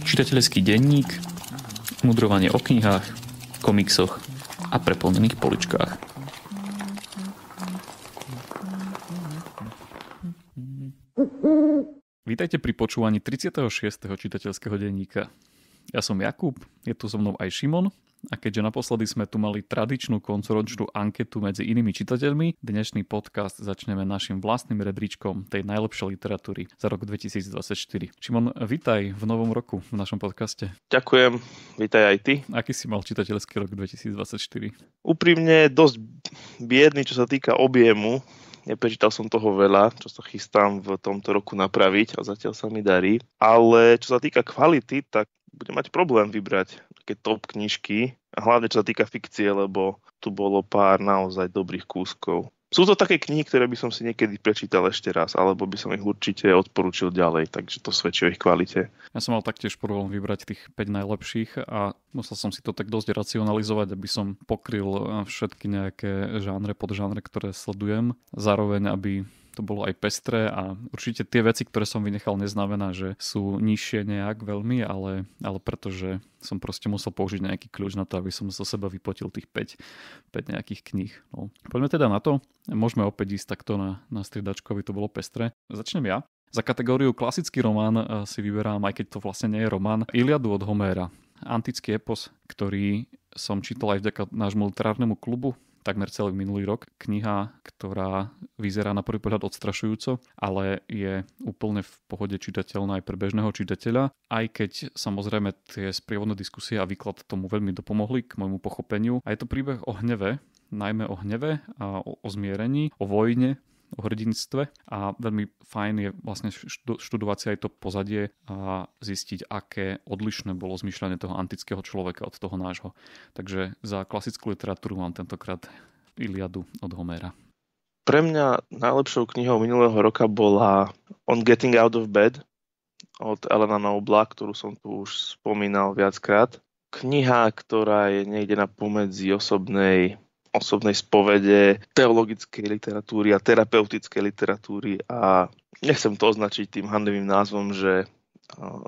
Čitateľský denník, mudrovanie o knihách, komiksoch a preplnených poličkách. Vítajte pri počúvaní 36. čitateľského denníka. Ja som Jakub, je tu so mnou aj Šimon a keďže naposledy sme tu mali tradičnú koncoročnú anketu medzi inými čitateľmi, dnešný podcast začneme našim vlastným rebríčkom tej najlepšej literatúry za rok 2024. Šimon, vítaj v novom roku v našom podcaste. Ďakujem, vítaj aj ty. Aký si mal čitateľský rok 2024? Úprimne dosť biedný, čo sa týka objemu. Neprečítal som toho veľa, čo sa chystám v tomto roku napraviť a zatiaľ sa mi darí. Ale čo sa týka kvality, tak budem mať problém vybrať také top knižky. A hlavne čo sa týka fikcie, lebo tu bolo pár naozaj dobrých kúskov. Sú to také knihy, ktoré by som si niekedy prečítal ešte raz, alebo by som ich určite odporúčil ďalej, takže to svedčí o ich kvalite. Ja som mal taktiež problém vybrať tých 5 najlepších a musel som si to tak dosť racionalizovať, aby som pokryl všetky nejaké žánre, podžánre, ktoré sledujem. Zároveň, aby to bolo aj pestré a určite tie veci, ktoré som vynechal, neznamená, že sú nižšie nejak veľmi, ale pretože som proste musel použiť nejaký kľúč na to, aby som zo seba vypotil tých 5 nejakých kníh. No. Poďme teda na to. Môžeme opäť ísť takto na striedačku, aby to bolo pestré. Začnem ja. Za kategóriu klasický román si vyberám, aj keď to vlastne nie je román, Iliadu od Homéra. Antický epos, ktorý som čítal aj vďaka nášmu literárnemu klubu takmer celý minulý rok. Kniha, ktorá vyzerá na prvý pohľad odstrašujúco, ale je úplne v pohode čitateľná aj pre bežného čitateľa, aj keď samozrejme tie sprievodné diskusie a výklad tomu veľmi dopomohli k môjmu pochopeniu. A je to príbeh o hneve, najmä o hneve a o zmierení, o vojne, o hrdinstve a veľmi fajn je vlastne študovať si aj to pozadie a zistiť, aké odlišné bolo zmýšľanie toho antického človeka od toho nášho. Takže za klasickú literatúru mám tentokrát Iliadu od Homéra. Pre mňa najlepšou knihou minulého roka bola On Getting Out of Bed od Alana Nobla, ktorú som tu už spomínal viackrát. Kniha, ktorá je niekde na pomedzi osobnej spovede, teologickej literatúry a terapeutickej literatúry a nechcem to označiť tým hanlivým názvom, že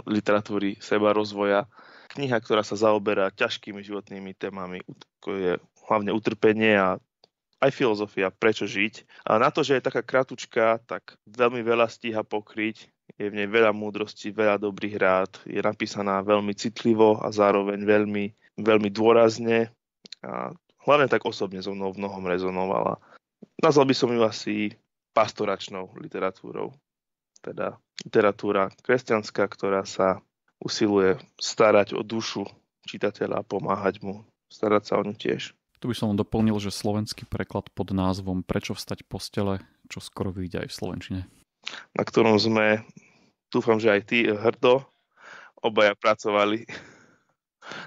literatúry seba rozvoja. Kniha, ktorá sa zaoberá ťažkými životnými témami, ako je hlavne utrpenie a aj filozofia, prečo žiť. A na to, že je taká kratučka, tak veľmi veľa stíha pokryť. Je v nej veľa múdrosti, veľa dobrých rád. Je napísaná veľmi citlivo a zároveň veľmi, veľmi dôrazne. A hlavne tak osobne so mnou v mnohom rezonovala. Nazval by som ju asi pastoračnou literatúrou. Teda literatúra kresťanská, ktorá sa usiluje starať o dušu čitateľa a pomáhať mu starať sa o ňu tiež. Tu by som doplnil, že slovenský preklad pod názvom Prečo vstať postele, čo skoro vyjde aj v slovenčine. Na ktorom sme, dúfam, že aj ty hrdo, obaja pracovali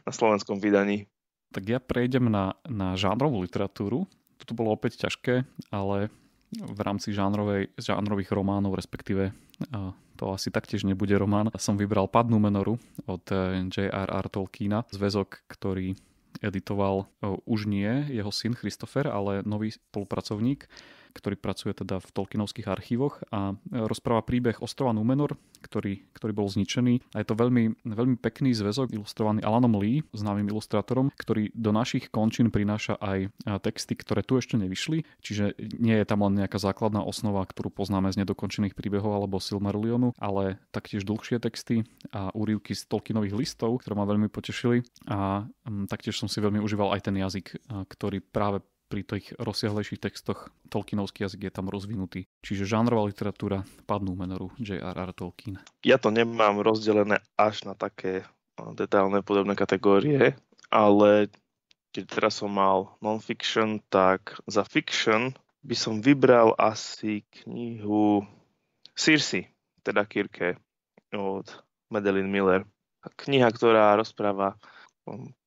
na slovenskom vydaní. Tak ja prejdem na žánrovú literatúru. Toto bolo opäť ťažké, ale v rámci žánrových románov, respektíve to asi taktiež nebude román, som vybral Padnú menoru od J.R.R. Tolkiena. Zväzok, ktorý editoval už nie jeho syn Christopher, ale nový spolupracovník, ktorý pracuje teda v Tolkienovských archívoch a rozpráva príbeh ostrova Númenor, ktorý bol zničený. A je to veľmi, veľmi pekný zväzok ilustrovaný Alanom Lee, známym ilustrátorom, ktorý do našich končín prináša aj texty, ktoré tu ešte nevyšli. Čiže nie je tam len nejaká základná osnova, ktorú poznáme z nedokončených príbehov alebo Silmarillionu, ale taktiež dlhšie texty a úryvky z Tolkienových listov, ktoré ma veľmi potešili. A taktiež som si veľmi užíval aj ten jazyk, ktorý práve pri tých rozsiahlejších textoch Tolkienovský jazyk je tam rozvinutý. Čiže žánrová literatúra Padnú menoru J.R.R. Tolkien. Ja to nemám rozdelené až na také detailné podobné kategórie, ale keď teraz som mal non-fiction, tak za fiction by som vybral asi knihu Circe, teda Kirke od Madeline Miller. Kniha, ktorá rozpráva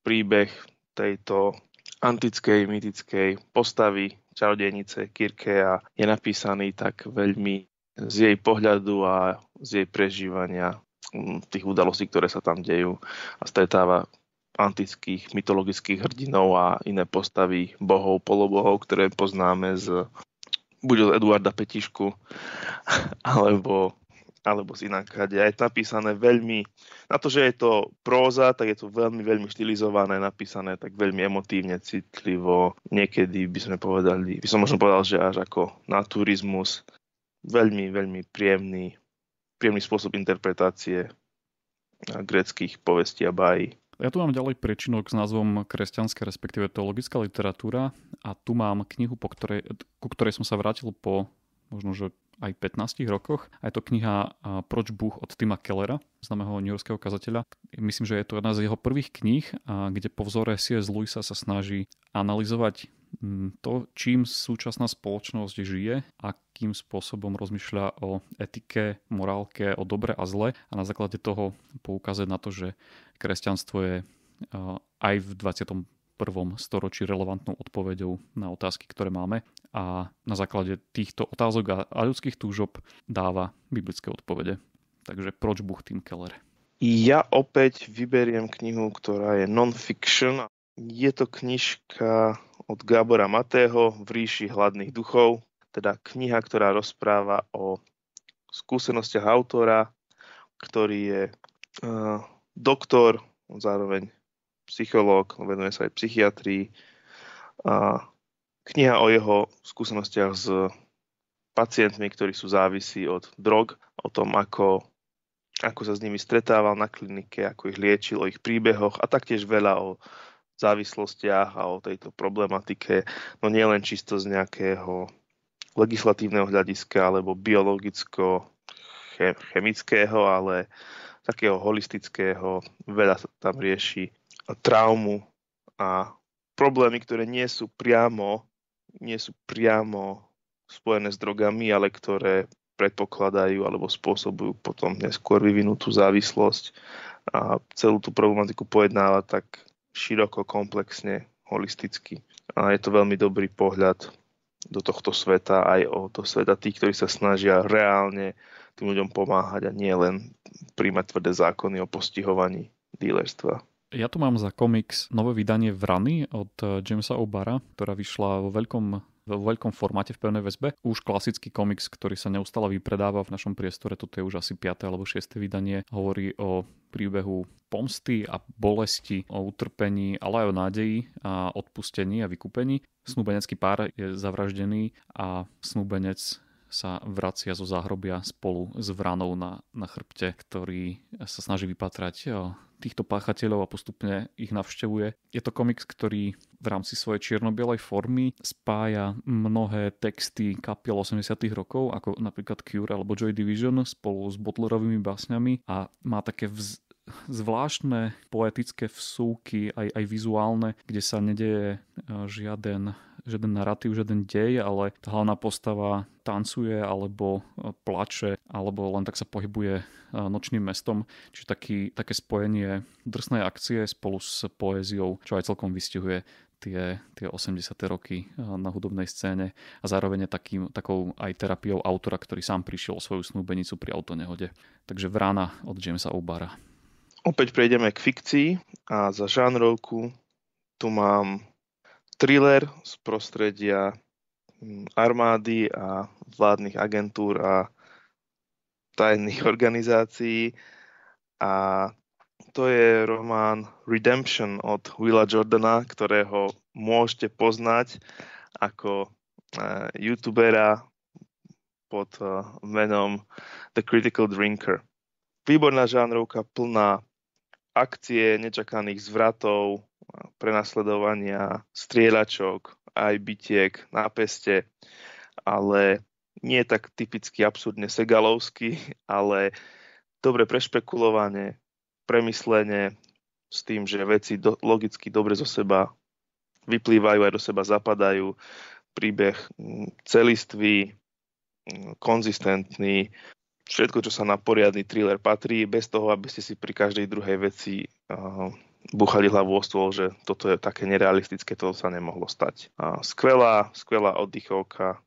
príbeh tejto antickej, mýtickej postavy čarodejnice Kirke a je napísaný tak veľmi z jej pohľadu a z jej prežívania tých udalostí, ktoré sa tam dejú a stretáva antických mytologických hrdinov a iné postavy bohov, polobohov, ktoré poznáme buď od Eduarda Petišku alebo alebo z inakáde. A je to napísané veľmi, na to, že je to próza, tak je to veľmi, veľmi štylizované, napísané tak veľmi emotívne, citlivo. Niekedy by sme povedali, by som možno povedal, že až ako naturizmus. Veľmi, veľmi príjemný spôsob interpretácie gréckych povestí a bájí. Ja tu mám ďalej prečinok s názvom Kresťanská, respektíve teologická literatúra a tu mám knihu, ku ktorej som sa vrátil po možno, že aj 15 rokoch. A je to kniha Proč Bůh od Tima Kellera, známeho newyorského kazateľa. Myslím, že je to jedna z jeho prvých kníh, kde po vzore C.S. Lewisa sa snaží analyzovať to, čím súčasná spoločnosť žije, akým spôsobom rozmýšľa o etike, morálke, o dobre a zle a na základe toho poukazuje na to, že kresťanstvo je aj v 21. storočí relevantnou odpoveďou na otázky, ktoré máme a na základe týchto otázok a ľudských túžob dáva biblické odpovede. Takže Proč Bůh, Tim Keller. Ja opäť vyberiem knihu, ktorá je non-fiction. Je to knižka od Gábora Matého V ríši hladných duchov, teda kniha, ktorá rozpráva o skúsenostiach autora, ktorý je doktor, zároveň psychológ, venuje sa aj psychiatrii. Kniha o jeho skúsenostiach s pacientmi, ktorí sú závislí od drog, o tom, ako sa s nimi stretával na klinike, ako ich liečil, o ich príbehoch a taktiež veľa o závislostiach a o tejto problematike, no nie len čisto z nejakého legislatívneho hľadiska alebo biologicko-chemického, ale takého holistického. Veľa sa tam rieši traumu a problémy, ktoré nie sú priamo spojené s drogami, ale ktoré predpokladajú alebo spôsobujú potom neskôr vyvinutú závislosť a celú tú problematiku pojednáva tak široko, komplexne, holisticky. A je to veľmi dobrý pohľad do tohto sveta, aj do sveta tých, ktorí sa snažia reálne tým ľuďom pomáhať a nie len príjmať tvrdé zákony o postihovaní dílerstva. Ja tu mám za komiks nové vydanie Vrany od Jamesa O'Barra, ktorá vyšla vo veľkom formáte v pevnej väzbe. Už klasický komiks, ktorý sa neustále vypredáva v našom priestore, toto je už asi 5. alebo 6. vydanie, hovorí o príbehu pomsty a bolesti, o utrpení, ale aj o nádeji a odpustení a vykúpení. Snúbenecký pár je zavraždený a snúbenec sa vracia zo záhrobia spolu s vranou na chrbte, ktorý sa snaží vypatrať týchto páchateľov a postupne ich navštevuje. Je to komiks, ktorý v rámci svojej čierno-bielej formy spája mnohé texty kapiel 80. rokov, ako napríklad Cure alebo Joy Division spolu s Butlerovými básňami a má také zvláštne poetické vsúky, aj vizuálne, kde sa nedeje žiaden narratív, žiaden dej, ale tá hlavná postava tancuje alebo plače, alebo len tak sa pohybuje nočným mestom. Čiže také spojenie drsnej akcie spolu s poéziou, čo aj celkom vystihuje tie 80. roky na hudobnej scéne a zároveň je takou aj terapiou autora, ktorý sám prišiel o svoju snúbenicu pri autonehode. Takže Vrana od Jamesa O'Barra. Opäť prejdeme k fikcii a za žánrovku tu mám thriller z prostredia armády a vládnych agentúr a tajných organizácií a to je román Redemption od Willa Jordana, ktorého môžete poznať ako youtubera pod menom The Critical Drinker. Výborná žánrovka plná akcie, nečakaných zvratov, prenasledovania, strieľačok, aj bitiek na peste, ale nie tak typicky absurdne segalovsky, ale dobre prešpekulované, premyslenie s tým, že veci logicky dobre zo seba vyplývajú, aj do seba zapadajú. Príbeh celistvý, konzistentný, všetko, čo sa na poriadny thriller patrí, bez toho, aby ste si pri každej druhej veci búchali hlavu o stôl, že toto je také nerealistické, to sa nemohlo stať. Skvelá oddychovka.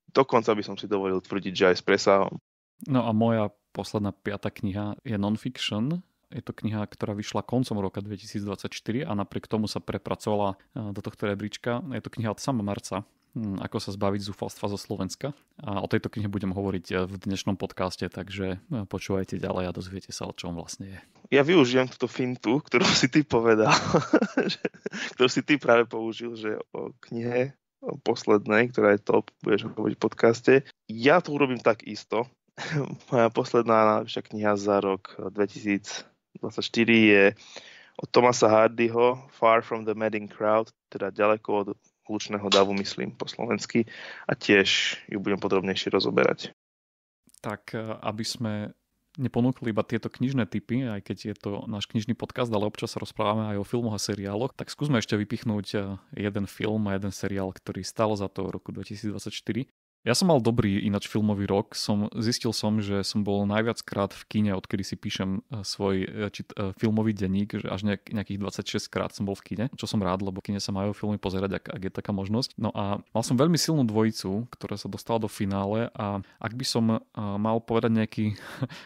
Dokonca by som si dovolil tvrdiť, že aj s presahom. No a moja posledná 5. kniha je non-fiction. Je to kniha, ktorá vyšla koncom roka 2024 a napriek tomu sa prepracovala do tohto rebríčka. Je to kniha od Sama Marca, Ako sa zbaviť zúfalstva zo Slovenska. A o tejto knihe budem hovoriť v dnešnom podcaste, takže počúvajte ďalej a dozviete sa, o čom vlastne je. Ja využijem túto fintu, ktorú si ty povedal, ktorú si ty práve použil, že o knihe o poslednej, ktorá je top, budeš hovoriť v podcaste. Ja to urobím tak isto. Moja posledná najlepšia kniha za rok 2024 je od Thomasa Hardyho Far from the Madding Crowd, teda ďaleko od hlučného davu, myslím po slovensky, a tiež ju budem podrobnejšie rozoberať. Tak aby sme neponúkli iba tieto knižné tipy, aj keď je to náš knižný podcast, ale občas sa rozprávame aj o filmoch a seriáloch, tak skúsme ešte vypichnúť jeden film a jeden seriál, ktorý stál za to v roku 2024. Ja som mal dobrý ináč filmový rok. Zistil som, že som bol najviackrát v kine, odkedy si píšem svoj filmový denník, že až nejakých 26 krát som bol v kine, čo som rád, lebo v kine sa majú filmy pozerať, ak je taká možnosť. No a mal som veľmi silnú dvojicu, ktorá sa dostala do finále, a ak by som mal povedať nejaký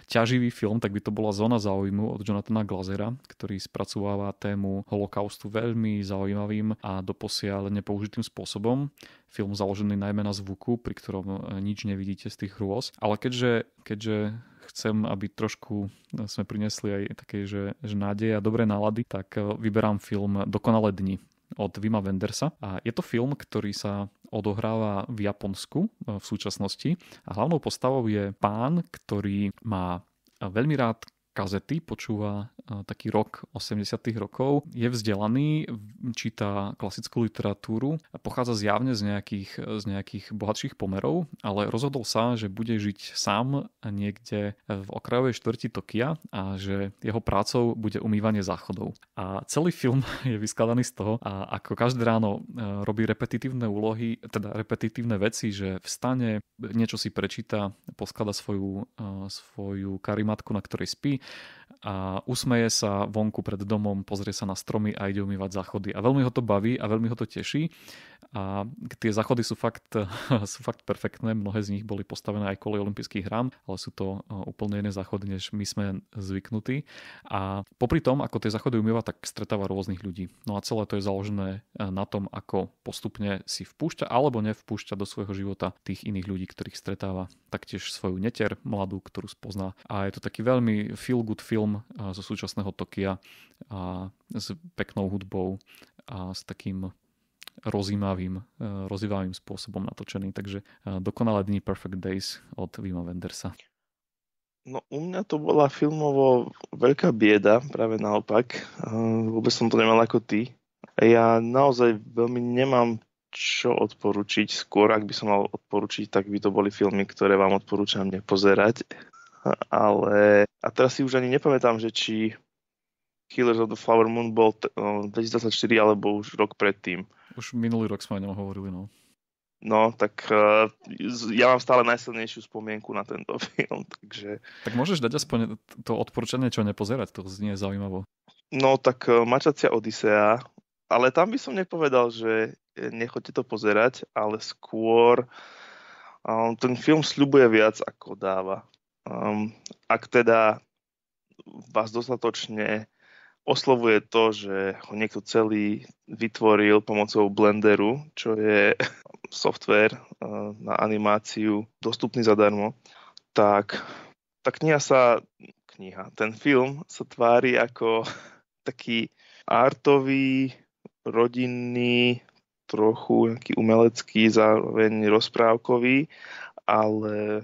ťaživý film, tak by to bola Zóna záujmu od Jonathana Glazera, ktorý spracováva tému holokaustu veľmi zaujímavým a doposiaľ nepoužitým spôsobom. Film založený najmä na zvuku, pri ktorom nič nevidíte z tých hrôz. Ale keďže chcem, aby trošku sme prinesli aj také, že nádej a dobré nálady, tak vyberám film Dokonalé dni od Wima Wendersa. A je to film, ktorý sa odohráva v Japonsku v súčasnosti. A hlavnou postavou je pán, ktorý má veľmi rád kazety, počúva taký rock 80. rokov, je vzdelaný, číta klasickú literatúru, pochádza zjavne z nejakých bohatších pomerov, ale rozhodol sa, že bude žiť sám niekde v okrajovej štvrti Tokia a že jeho prácou bude umývanie záchodov. A celý film je vyskladaný z toho, a ako každé ráno robí repetitívne úlohy, teda repetitívne veci, že vstane, niečo si prečíta, posklada svoju karimatku, na ktorej spí, a usmeje sa vonku pred domom, pozrie sa na stromy a ide umývať záchody. A veľmi ho to baví a veľmi ho to teší. A tie záchody sú fakt perfektné. Mnohé z nich boli postavené aj kvôli olympijských hrám, ale sú to úplne iné záchody, než my sme zvyknutí. A popri tom, ako tie záchody umýva, tak stretáva rôznych ľudí. No a celé to je založené na tom, ako postupne si vpúšťa alebo nevpúšťa do svojho života tých iných ľudí, ktorých stretáva. Taktiež svoju neter mladú, ktorú spozná. A je to taký veľmi feel-good film zo súčasného Tokia a s peknou hudbou a s takým rozývavým spôsobom natočený. Takže Dokonalé dni, Perfect Days od Wima Wendersa. No u mňa to bola filmovo veľká bieda, práve naopak. Vôbec som to nemal ako ty. Ja naozaj veľmi nemám čo odporučiť. Skôr, ak by som mal odporučiť, tak by to boli filmy, ktoré vám odporúčam nepozerať. Ale a teraz si už ani nepamätám, že či Killers of the Flower Moon bol 2024 alebo už rok predtým. Už minulý rok sme o ňom hovorili, no. No, tak ja mám stále najsilnejšiu spomienku na tento film, takže... Tak môžeš dať aspoň to odporúčanie, čo nepozerať, to znie zaujímavo. No, tak Mačacia Odisea, ale tam by som nepovedal, že nechoďte to pozerať, ale skôr ten film sľubuje viac, ako dáva. Ak teda vás dostatočne oslovuje to, že ho niekto celý vytvoril pomocou Blenderu, čo je software na animáciu dostupný zadarmo, tak ten film sa tvári ako taký artový, rodinný, trochu nejaký umelecký, zároveň rozprávkový, ale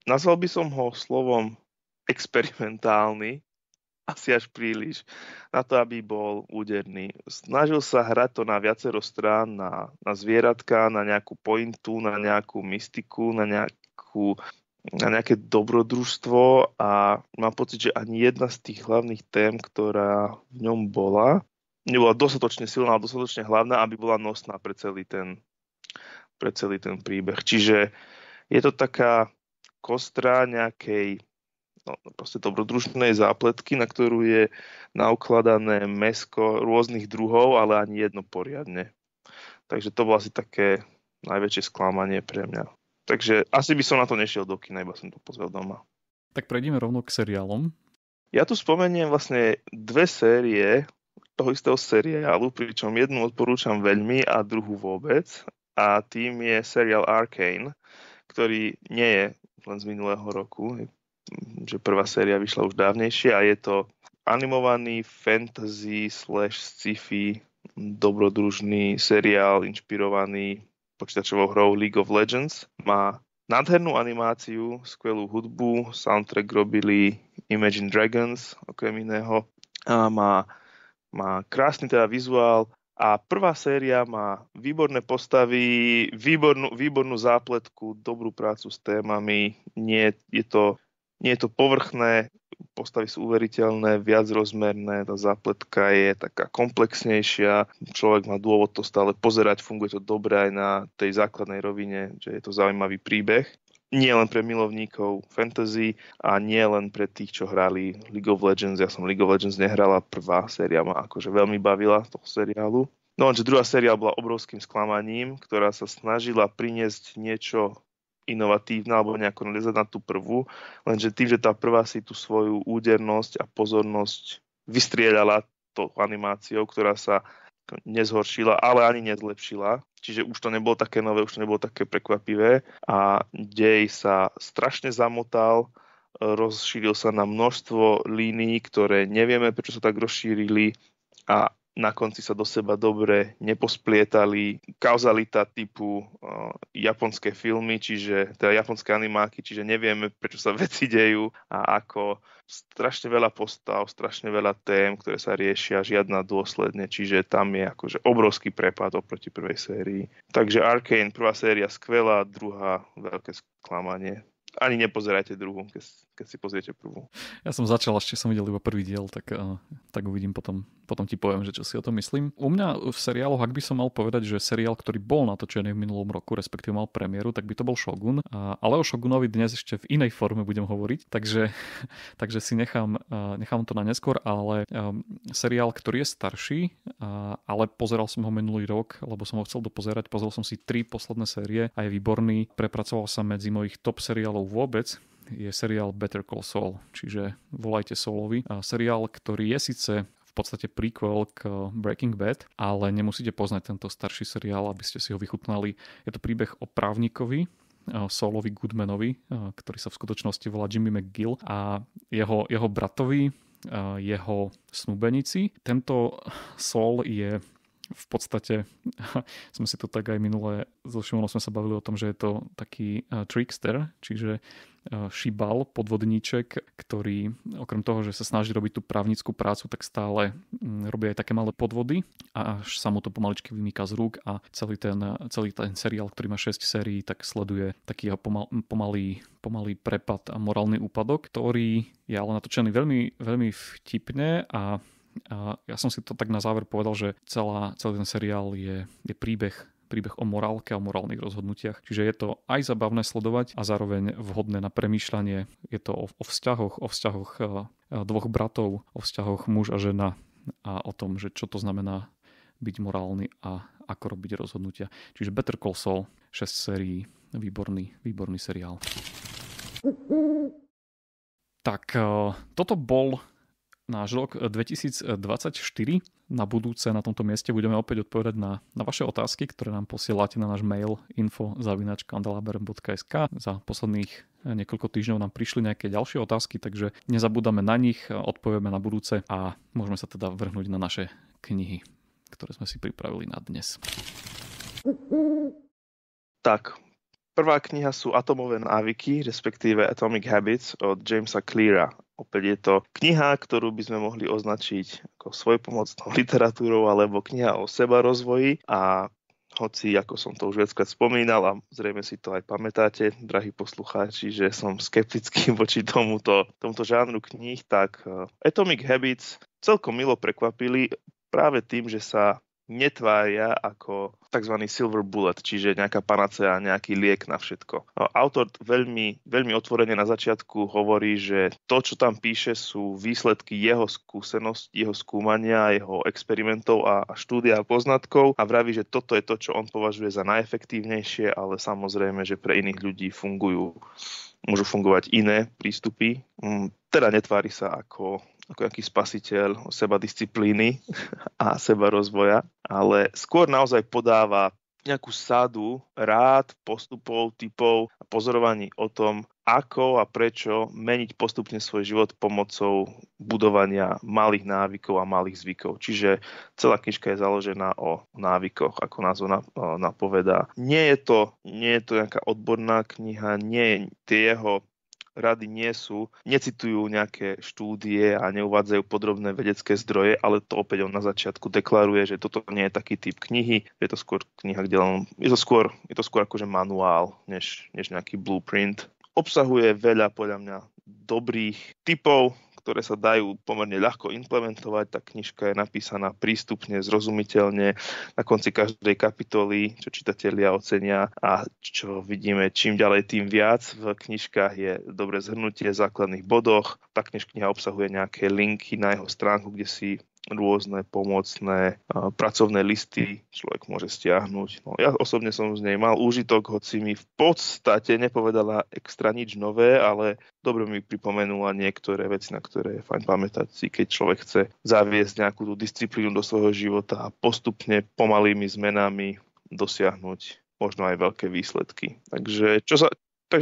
nazval by som ho slovom experimentálny, asi až príliš, na to, aby bol úderný. Snažil sa hrať to na viacero strán, na zvieratka, na nejakú pointu, na nejakú mystiku, na nejaké dobrodružstvo, a mám pocit, že ani jedna z tých hlavných tém, ktorá v ňom bola, nebola dostatočne silná a dostatočne hlavná, aby bola nosná pre celý ten príbeh. Čiže je to taká kostra nejakej proste dobrodružnej zápletky, na ktorú je naukladané mäsko rôznych druhov, ale ani jedno poriadne. Takže to bolo asi také najväčšie sklamanie pre mňa. Takže asi by som na to nešiel do kina, iba som to pozrel doma. Tak prejdeme rovno k seriálom. Ja tu spomeniem vlastne 2 série toho istého seriálu, pričom jednu odporúčam veľmi a druhú vôbec. a tým je seriál Arcane, ktorý nie je len z minulého roku, že prvá séria vyšla už dávnejšie a je to animovaný fantasy / sci-fi dobrodružný seriál inšpirovaný počítačovou hrou League of Legends. Má nádhernú animáciu, skvelú hudbu, soundtrack robili Imagine Dragons okrem iného a má krásny teda vizuál a prvá séria má výborné postavy, výbornú zápletku, dobrú prácu s témami, nie je to povrchné, postavy sú uveriteľné, viacrozmerné, tá zápletka je taká komplexnejšia, človek má dôvod to stále pozerať, funguje to dobre aj na tej základnej rovine, že je to zaujímavý príbeh. Nie len pre milovníkov fantasy a nie len pre tých, čo hrali League of Legends. Ja som League of Legends nehrala, prvá séria ma akože veľmi bavila toho seriálu. No lenže druhá séria bola obrovským sklamaním, ktorá sa snažila priniesť niečo inovatívne alebo nejako naliezať na tú prvú, lenže tým, že tá prvá si tú svoju údernosť a pozornosť vystrieľala tou animáciou, ktorá sa nezhoršila, ale ani nezlepšila. Čiže už to nebolo také nové, už to nebolo také prekvapivé a dej sa strašne zamotal, rozšíril sa na množstvo línií, ktoré nevieme, prečo sa tak rozšírili a na konci sa do seba dobre neposplietali. Kauzalita typu japonské filmy, čiže teda japonské animáky, čiže nevieme, prečo sa veci dejú a ako strašne veľa postav, strašne veľa tém, ktoré sa riešia, žiadna dôsledne, čiže tam je akože obrovský prepad oproti prvej sérii. Takže Arcane, prvá séria skvelá, druhá veľké sklamanie. Ani nepozerajte druhú, keď si pozriete prvú. Ja som začal, ešte som videl iba prvý diel, tak uvidím potom ti poviem, že čo si o tom myslím. U mňa v seriáloch, ak by som mal povedať, že seriál, ktorý bol natočený v minulom roku, respektíve mal premiéru, tak by to bol Shogun. Ale o Shogunovi dnes ešte v inej forme budem hovoriť, takže si nechám to na neskôr, ale seriál, ktorý je starší, ale pozeral som ho minulý rok, lebo som ho chcel dopozerať, pozrel som si 3 posledné série a je výborný, prepracoval sa medzi mojich top seriálov vôbec, je seriál Better Call Saul, čiže volajte Saulovi. Seriál, ktorý je síce v podstate prequel k Breaking Bad, ale nemusíte poznať tento starší seriál, aby ste si ho vychutnali. Je to príbeh o právnikovi, Saulovi Goodmanovi, ktorý sa v skutočnosti volá Jimmy McGill a jeho bratovi, jeho snúbenici. Tento Saul je v podstate, sme si to tak aj minulé so Šimonom sme sa bavili o tom, že je to taký trickster, čiže šibal, podvodníček, ktorý okrem toho, že sa snaží robiť tú právnickú prácu, tak stále robí aj také malé podvody a až sa mu to pomaličky vymýka z rúk a celý ten seriál, ktorý má 6 sérií, tak sleduje taký pomalý prepad a morálny úpadok, ktorý je ale natočený veľmi, veľmi vtipne a ja som si to tak na záver povedal, že celý ten seriál je príbeh o morálke a o morálnych rozhodnutiach. Čiže je to aj zabavné sledovať a zároveň vhodné na premýšľanie. Je to o vzťahoch dvoch bratov, o vzťahoch muž a žena a o tom, že čo to znamená byť morálny a ako robiť rozhodnutia. Čiže Better Call Saul, 6 sérií, výborný seriál. Tak toto bol náš rok 2024. Na budúce na tomto mieste budeme opäť odpovedať na vaše otázky, ktoré nám posielate na náš mail info@kandelaber.sk. Za posledných niekoľko týždňov nám prišli nejaké ďalšie otázky, takže nezabúdame na nich, odpovieme na budúce a môžeme sa teda vrhnúť na naše knihy, ktoré sme si pripravili na dnes. Tak, prvá kniha sú Atomové návyky, respektíve Atomic Habits od Jamesa Cleara. Opäť je to kniha, ktorú by sme mohli označiť ako svojpomocnou literatúrou alebo kniha o sebarozvoji a hoci, ako som to už viackrát spomínal a zrejme si to aj pamätáte, drahí poslucháči, že som skeptický voči tomuto žánru kníh, tak Atomic Habits celkom milo prekvapili práve tým, že sa netvária ako tzv. Silver bullet, čiže nejaká panacea, nejaký liek na všetko. Autor veľmi, veľmi otvorene na začiatku hovorí, že to, čo tam píše, sú výsledky jeho skúseností, jeho skúmania, jeho experimentov a štúdia a poznatkov a vraví, že toto je to, čo on považuje za najefektívnejšie, ale samozrejme, že pre iných ľudí môžu fungovať iné prístupy. Teda netvári sa ako nejaký spasiteľ seba disciplíny a seba rozvoja, ale skôr naozaj podáva nejakú sadu rád, postupov, typov a pozorovaní o tom, ako a prečo meniť postupne svoj život pomocou budovania malých návykov a malých zvykov. Čiže celá knižka je založená o návykoch, ako názov napovedá. Nie je to nejaká odborná kniha, tie jeho rady necitujú nejaké štúdie a neuvádzajú podrobné vedecké zdroje, ale to opäť on na začiatku deklaruje, že toto nie je taký typ knihy, je to skôr kniha, je to skôr akože manuál, než nejaký blueprint. Obsahuje veľa, podľa mňa, dobrých tipov, ktoré sa dajú pomerne ľahko implementovať. Tá knižka je napísaná prístupne, zrozumiteľne. Na konci každej kapitoly, čo čitatelia ocenia a čo vidíme čím ďalej, tým viac. V knižkách je dobré zhrnutie v základných bodoch. Tá kniha obsahuje nejaké linky na jeho stránku, kde si rôzne pomocné pracovné listy človek môže stiahnuť. No, ja osobne som z nej mal úžitok, hoci mi v podstate nepovedala extra nič nové, ale dobre mi pripomenula niektoré veci, na ktoré je fajn pamätať si, keď človek chce zaviesť nejakú tú disciplínu do svojho života a postupne pomalými zmenami dosiahnuť možno aj veľké výsledky. Takže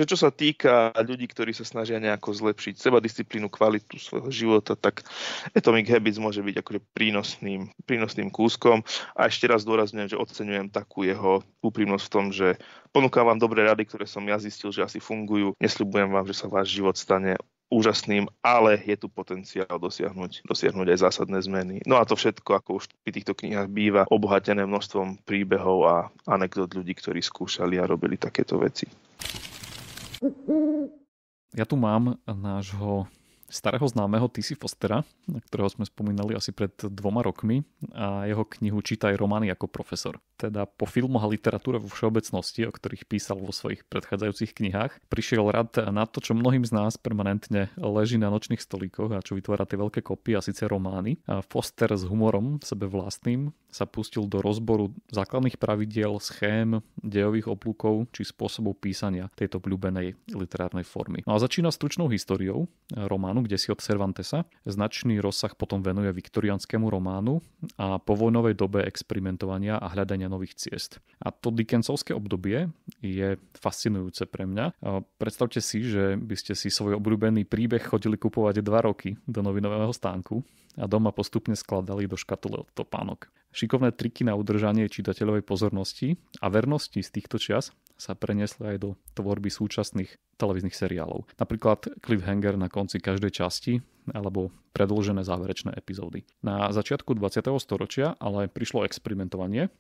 čo sa týka ľudí, ktorí sa snažia nejako zlepšiť sebadisciplínu, kvalitu svojho života, tak Atomic Habits môže byť akože prínosným kúskom. A ešte raz dôrazňujem, že oceňujem takú jeho úprimnosť v tom, že ponúkam vám dobré rady, ktoré som ja zistil, že asi fungujú. Nesľubujem vám, že sa váš život stane úžasným, ale je tu potenciál dosiahnuť aj zásadné zmeny. No a to všetko, ako už pri týchto knihách býva, obohatené množstvom príbehov a anekdot ľudí, ktorí skúšali a robili takéto veci. Ja tu mám nášho starého známeho T.C. Fostera, na ktorého sme spomínali asi pred 2 rokmi, a jeho knihu Čítaj romány ako profesor. Teda po filmoch a literatúre vo všeobecnosti, o ktorých písal vo svojich predchádzajúcich knihách, prišiel rad na to, čo mnohým z nás permanentne leží na nočných stolíkoch a čo vytvára tie veľké kopy, a síce romány. A Foster s humorom sebe vlastným sa pustil do rozboru základných pravidiel, schém, dejových oblúkov či spôsobov písania tejto obľúbenej literárnej formy. No a začína stručnou históriou románu, kde si od Cervantesa. Značný rozsah potom venuje viktoriánskému románu a povojnovej dobe experimentovania a hľadania nových ciest. A to Dickensovské obdobie je fascinujúce pre mňa. Predstavte si, že by ste si svoj obľúbený príbeh chodili kupovať 2 roky do novinového stánku a doma postupne skladali do škatule od topánok. Šikovné triky na udržanie čitateľovej pozornosti a vernosti z týchto čias sa preniesli aj do tvorby súčasných televíznych seriálov. Napríklad cliffhanger na konci každej časti alebo predĺžené záverečné epizódy. Na začiatku 20. storočia ale prišlo experimentovanie,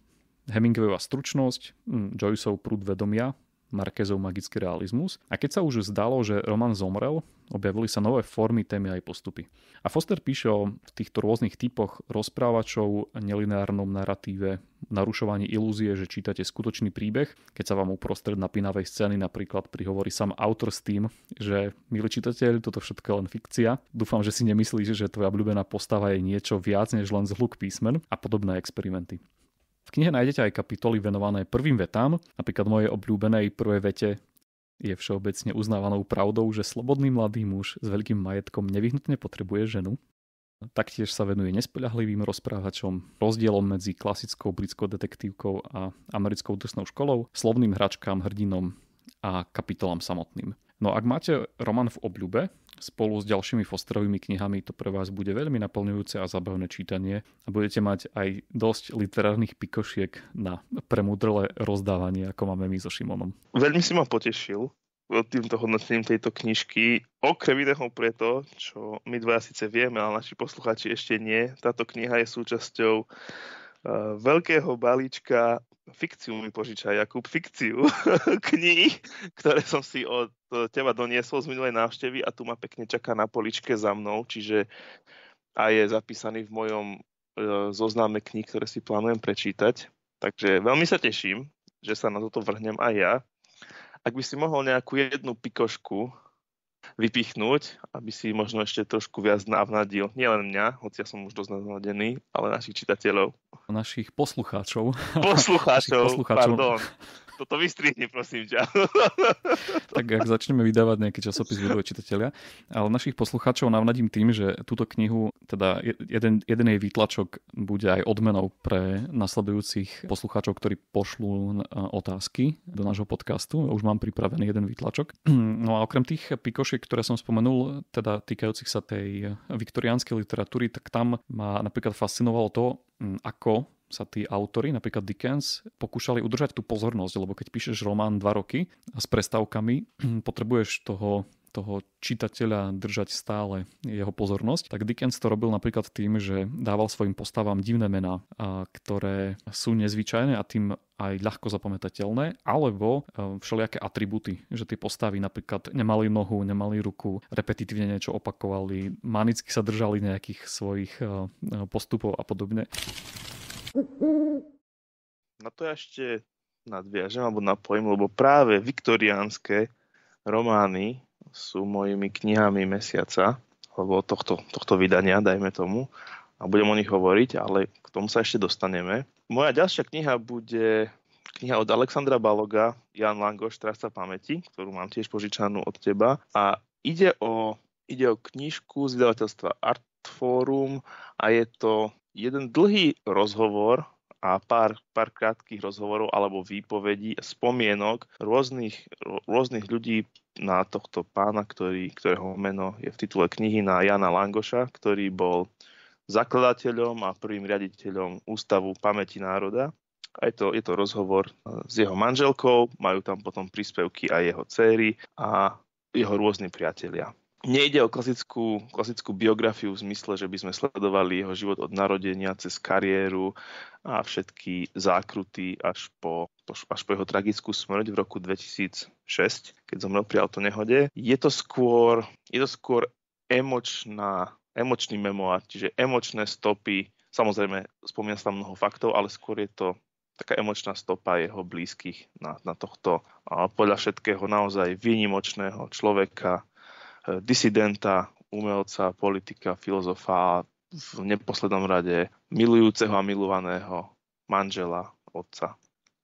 Hemingwayova stručnosť, Joyceov prúd vedomia, Marquezov magický realizmus, a keď sa už zdalo, že román zomrel, objavili sa nové formy, témy aj postupy. A Foster píše o týchto rôznych typoch rozprávačov, nelineárnom narratíve, narušovaní ilúzie, že čítate skutočný príbeh, keď sa vám uprostred napínavej scény napríklad prihovorí sám autor s tým, že milý čitateľ, toto všetko je len fikcia. Dúfam, že si nemyslíš, že tvoja obľúbená postava je niečo viac než len zhluk písmen, a podobné experimenty. V knihe nájdete aj kapitoly venované prvým vetám, napríklad mojej obľúbenej prvej vete je všeobecne uznávanou pravdou, že slobodný mladý muž s veľkým majetkom nevyhnutne potrebuje ženu. Taktiež sa venuje nespoľahlivým rozprávačom, rozdielom medzi klasickou britskou detektívkou a americkou drsnou školou, slovným hračkám, hrdinom a kapitolám samotným. No ak máte román v obľúbe, spolu s ďalšími Fosterovými knihami to pre vás bude veľmi naplňujúce a zábavné čítanie a budete mať aj dosť literárnych pikošiek na premudrlé rozdávanie, ako máme my so Šimonom. Veľmi si ma potešil týmto hodnotením tejto knižky. Okrem iného preto, čo my dvaja síce vieme, ale naši poslucháči ešte nie, táto kniha je súčasťou veľkého balíčka, fikciu mi požiča Jakub, fikciu kníh, ktoré som si od teba doniesol z minulej návštevy a tu ma pekne čaká na poličke za mnou, čiže a je zapísaný v mojom zozname kníh, ktoré si plánujem prečítať. Takže veľmi sa teším, že sa na toto vrhnem aj ja. Ak by si mohol nejakú jednu pikošku vypichnúť, aby si možno ešte trošku viac navnadil. Nie len mňa, hoci ja som už dosť navnadený, ale našich čitateľov. Našich poslucháčov. Poslucháčov, pardon. Toto vystrihni, prosím ťa. Tak ak začneme vydávať nejaký časopis, budú čitatelia. Ale našich poslucháčov navnadím tým, že túto knihu, teda jeden jej výtlačok bude aj odmenou pre nasledujúcich poslucháčov, ktorí pošlú otázky do nášho podcastu. Už mám pripravený jeden výtlačok. No a okrem tých pikošiek, ktoré som spomenul, teda týkajúcich sa tej viktoriánskej literatúry, tak tam ma napríklad fascinovalo to, ako sa tí autori, napríklad Dickens, pokúšali udržať tú pozornosť, lebo keď píšeš román 2 roky s prestávkami, potrebuješ toho čitateľa držať stále jeho pozornosť. Tak Dickens to robil napríklad tým, že dával svojim postavám divné mená, ktoré sú nezvyčajné a tým aj ľahko zapamätateľné, alebo všelijaké atributy, že tie postavy napríklad nemali nohu, nemali ruku, repetitívne niečo opakovali, manicky sa držali nejakých svojich postupov a podobne. Na to ešte nadviažem alebo napojím, lebo práve viktoriánske romány sú mojimi knihami mesiaca, alebo tohto vydania, dajme tomu, a budem o nich hovoriť, ale k tomu sa ešte dostaneme. Moja ďalšia kniha bude kniha od Alexandra Baloga, Jan Langoš, Strážca pamäti, ktorú mám tiež požičanú od teba. A ide o knižku z vydavateľstva Artforum a je to jeden dlhý rozhovor a pár krátkych rozhovorov alebo výpovedí, spomienok rôznych ľudí na tohto pána, ktorého meno je v titule knihy, na Jana Langoša, ktorý bol zakladateľom a prvým riaditeľom Ústavu pamäti národa. A je to rozhovor s jeho manželkou, majú tam potom príspevky aj jeho dcéry a jeho rôzni priatelia. Nejde o klasickú biografiu v zmysle, že by sme sledovali jeho život od narodenia cez kariéru a všetky zákruty až po jeho tragickú smrť v roku 2006, keď zomrel pri autonehode. Je to skôr emočný memoár, čiže emočné stopy. Samozrejme, spomína sa tam mnoho faktov, ale skôr je to taká emočná stopa jeho blízkych na tohto podľa všetkého naozaj výnimočného človeka, disidenta, umelca, politika, filozofa a v neposlednom rade milujúceho a milovaného manžela, otca.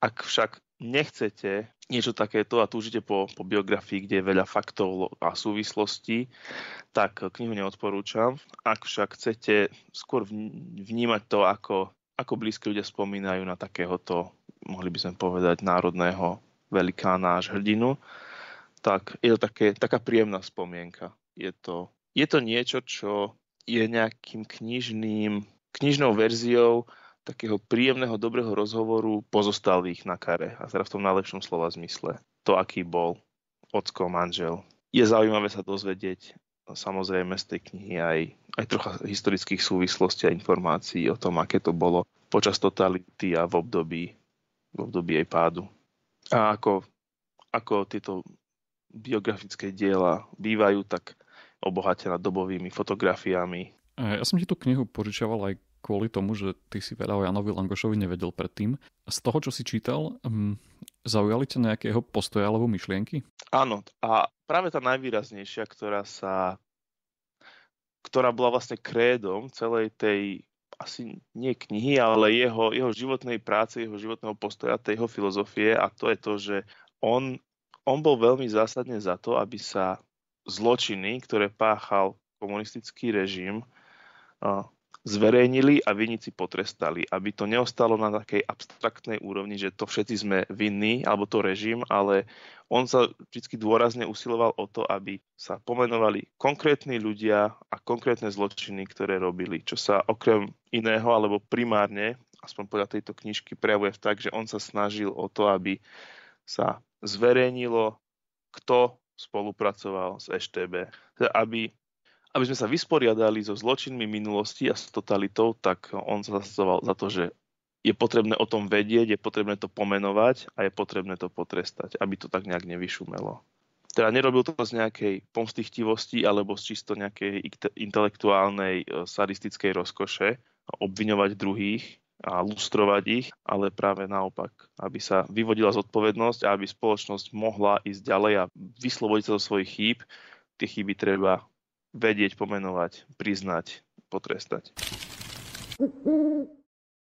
Ak však nechcete niečo takéto a túžite po biografii, kde je veľa faktov a súvislostí, tak knihu neodporúčam. Ak však chcete skôr vnímať to, ako blízki ľudia spomínajú na takéhoto, mohli by sme povedať, národného velikána až hrdinu, tak je to taká príjemná spomienka. Je to niečo, čo je nejakým knižnou verziou takého príjemného, dobrého rozhovoru pozostalých na kare. A teda v tom najlepšom slova zmysle. To, aký bol ocko, manžel. Je zaujímavé sa dozvedieť samozrejme z tej knihy aj trocha historických súvislostí a informácií o tom, aké to bolo počas totality a v období jej pádu. A ako tieto biografické diela bývajú tak obohatená dobovými fotografiami. Ja som ti tú knihu požičiaval aj kvôli tomu, že ty si veľa o Janovi Langošovi nevedel predtým. Z toho, čo si čítal, zaujali ťa nejaké jeho postoje alebo myšlienky? Áno, a práve tá najvýraznejšia, ktorá bola vlastne krédom celej tej, asi nie knihy, ale jeho životnej práce, jeho životného postoja, tej jeho filozofie, a to je to, že on bol veľmi zásadne za to, aby sa zločiny, ktoré páchal komunistický režim, zverejnili a vinníci potrestali. Aby to neostalo na takej abstraktnej úrovni, že to všetci sme vinní, alebo to režim, ale on sa vždy dôrazne usiloval o to, aby sa pomenovali konkrétni ľudia a konkrétne zločiny, ktoré robili. Čo sa okrem iného, alebo primárne, aspoň podľa tejto knižky, prejavuje tak, že on sa snažil o to, aby sa zverejnilo, kto spolupracoval s EŠTB. Aby sme sa vysporiadali so zločinmi minulosti a s totalitou, tak on sa zasadzoval za to, že je potrebné o tom vedieť, je potrebné to pomenovať a je potrebné to potrestať, aby to tak nejak nevyšumelo. Teda nerobil to z nejakej pomstichtivosti alebo z čisto nejakej intelektuálnej sadistickej rozkoše obviňovať druhých a lustrovať ich, ale práve naopak, aby sa vyvodila zodpovednosť a aby spoločnosť mohla ísť ďalej a vyslobodiť sa zo svojich chýb. Tie chyby treba vedieť, pomenovať, priznať, potrestať.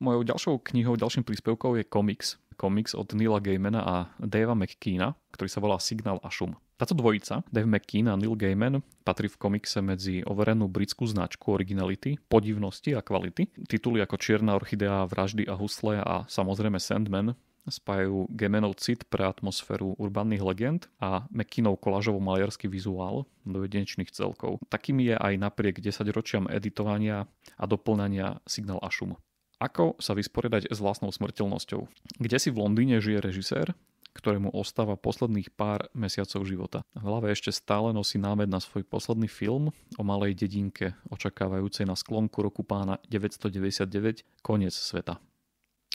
Mojou ďalšou knihou, ďalším príspevkou je komiks. komiks od Neila Gaimana a Davea McKeana, ktorý sa volá Signál a šum. Táto dvojica, Dave McKean a Neil Gaiman, patrí v komikse medzi overenú britskú značku originality, podivnosti a kvality. Tituly ako Čierna orchidea, Vraždy a husle a samozrejme Sandman spájajú Gaimanov cit pre atmosféru urbánnych legend a McKeanov kolážovo-maliarský vizuál do jedinečných celkov. Takým je aj napriek 10 ročiam editovania a doplňania Signál a šum. Ako sa vysporiadať s vlastnou smrteľnosťou? Kde si v Londýne žije režisér, ktorému ostáva posledných pár mesiacov života. V hlave ešte stále nosí námed na svoj posledný film o malej dedinke, očakávajúcej na sklonku roku pána 999 koniec sveta.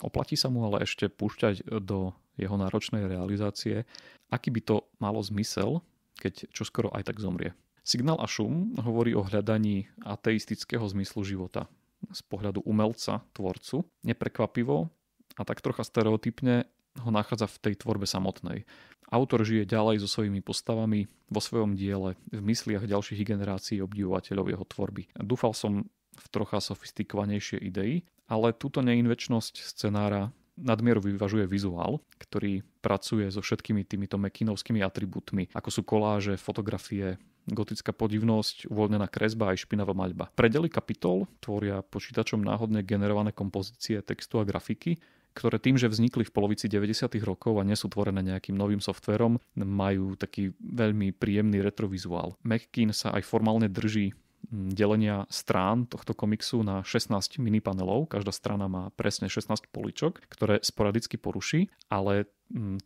Oplatí sa mu ale ešte púšťať do jeho náročnej realizácie, aký by to malo zmysel, keď čoskoro aj tak zomrie. Signál a šum hovorí o hľadaní ateistického zmyslu života z pohľadu umelca, tvorcu. Neprekvapivo a tak trocha stereotypne ho nachádza v tej tvorbe samotnej. Autor žije ďalej so svojimi postavami vo svojom diele, v mysliach ďalších generácií obdivovateľov jeho tvorby. Dúfal som v trocha sofistikovanejšie idei, ale túto neinvečnosť scenára nadmieru vyvažuje vizuál, ktorý pracuje so všetkými týmito McKeanovskými atribútmi, ako sú koláže, fotografie, gotická podivnosť, uvoľnená kresba aj špinavá maľba. Predely kapitol tvoria počítačom náhodne generované kompozície textu a grafiky, ktoré tým, že vznikli v polovici 90. rokov a nie sú tvorené nejakým novým softvérom, majú taký veľmi príjemný retrovizuál. McKean sa aj formálne drží delenia strán tohto komiksu na 16 minipanelov. Každá strana má presne 16 poličok, ktoré sporadicky poruší, ale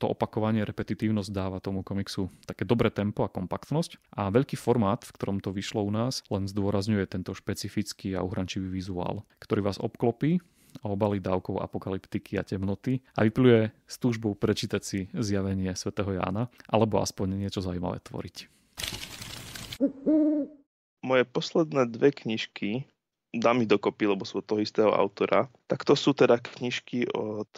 to opakovanie, repetitívnosť dáva tomu komiksu také dobré tempo a kompaktnosť. A veľký formát, v ktorom to vyšlo u nás, len zdôrazňuje tento špecifický a uhrančivý vizuál, ktorý vás obklopí a obalí dávkou apokalyptiky a temnoty a vypluje s túžbou prečítať si zjavenie svätého Jána alebo aspoň niečo zaujímavé tvoriť. Moje posledné dve knižky, dám ich dokopy, lebo sú od toho istého autora, tak to sú teda knižky od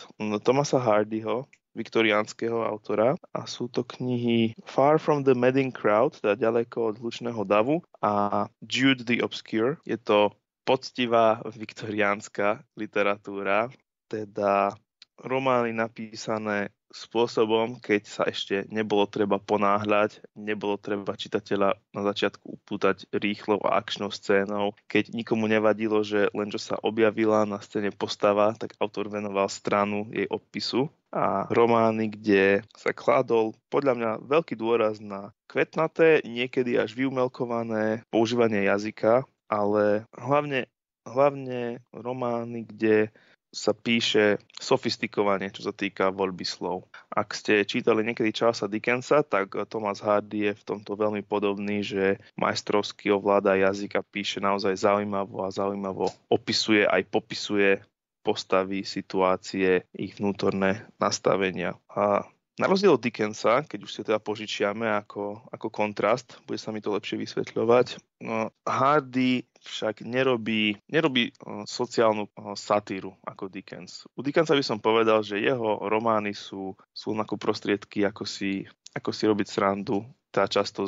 Thomasa Hardyho, viktoriánskeho autora, a sú to knihy Far from the Madding Crowd, teda ďaleko od hlučného davu, a Jude the Obscure. Je to poctivá viktoriánska literatúra, teda romány napísané spôsobom, keď sa ešte nebolo treba ponáhľať, nebolo treba čitateľa na začiatku upútať rýchlou a akčnou scénou. Keď nikomu nevadilo, že len čo sa objavila na scéne postava, tak autor venoval stranu jej opisu. A romány, kde sa kládol podľa mňa veľký dôraz na kvetnaté, niekedy až vyumelkované používanie jazyka, ale hlavne romány, kde sa píše sofistikovane, čo sa týka voľby slov. Ak ste čítali niekedy Charlesa Dickensa, tak Thomas Hardy je v tomto veľmi podobný, že majstrovsky ovláda jazyk a píše naozaj zaujímavo opisuje aj popisuje postavy, situácie, ich vnútorné nastavenia. A na rozdiel od Dickensa, keď už si teda požičiame ako kontrast, bude sa mi to lepšie vysvetľovať, Hardy však nerobí sociálnu satíru ako Dickens. U Dickensa by som povedal, že jeho romány sú ako prostriedky, ako si robiť srandu, tá často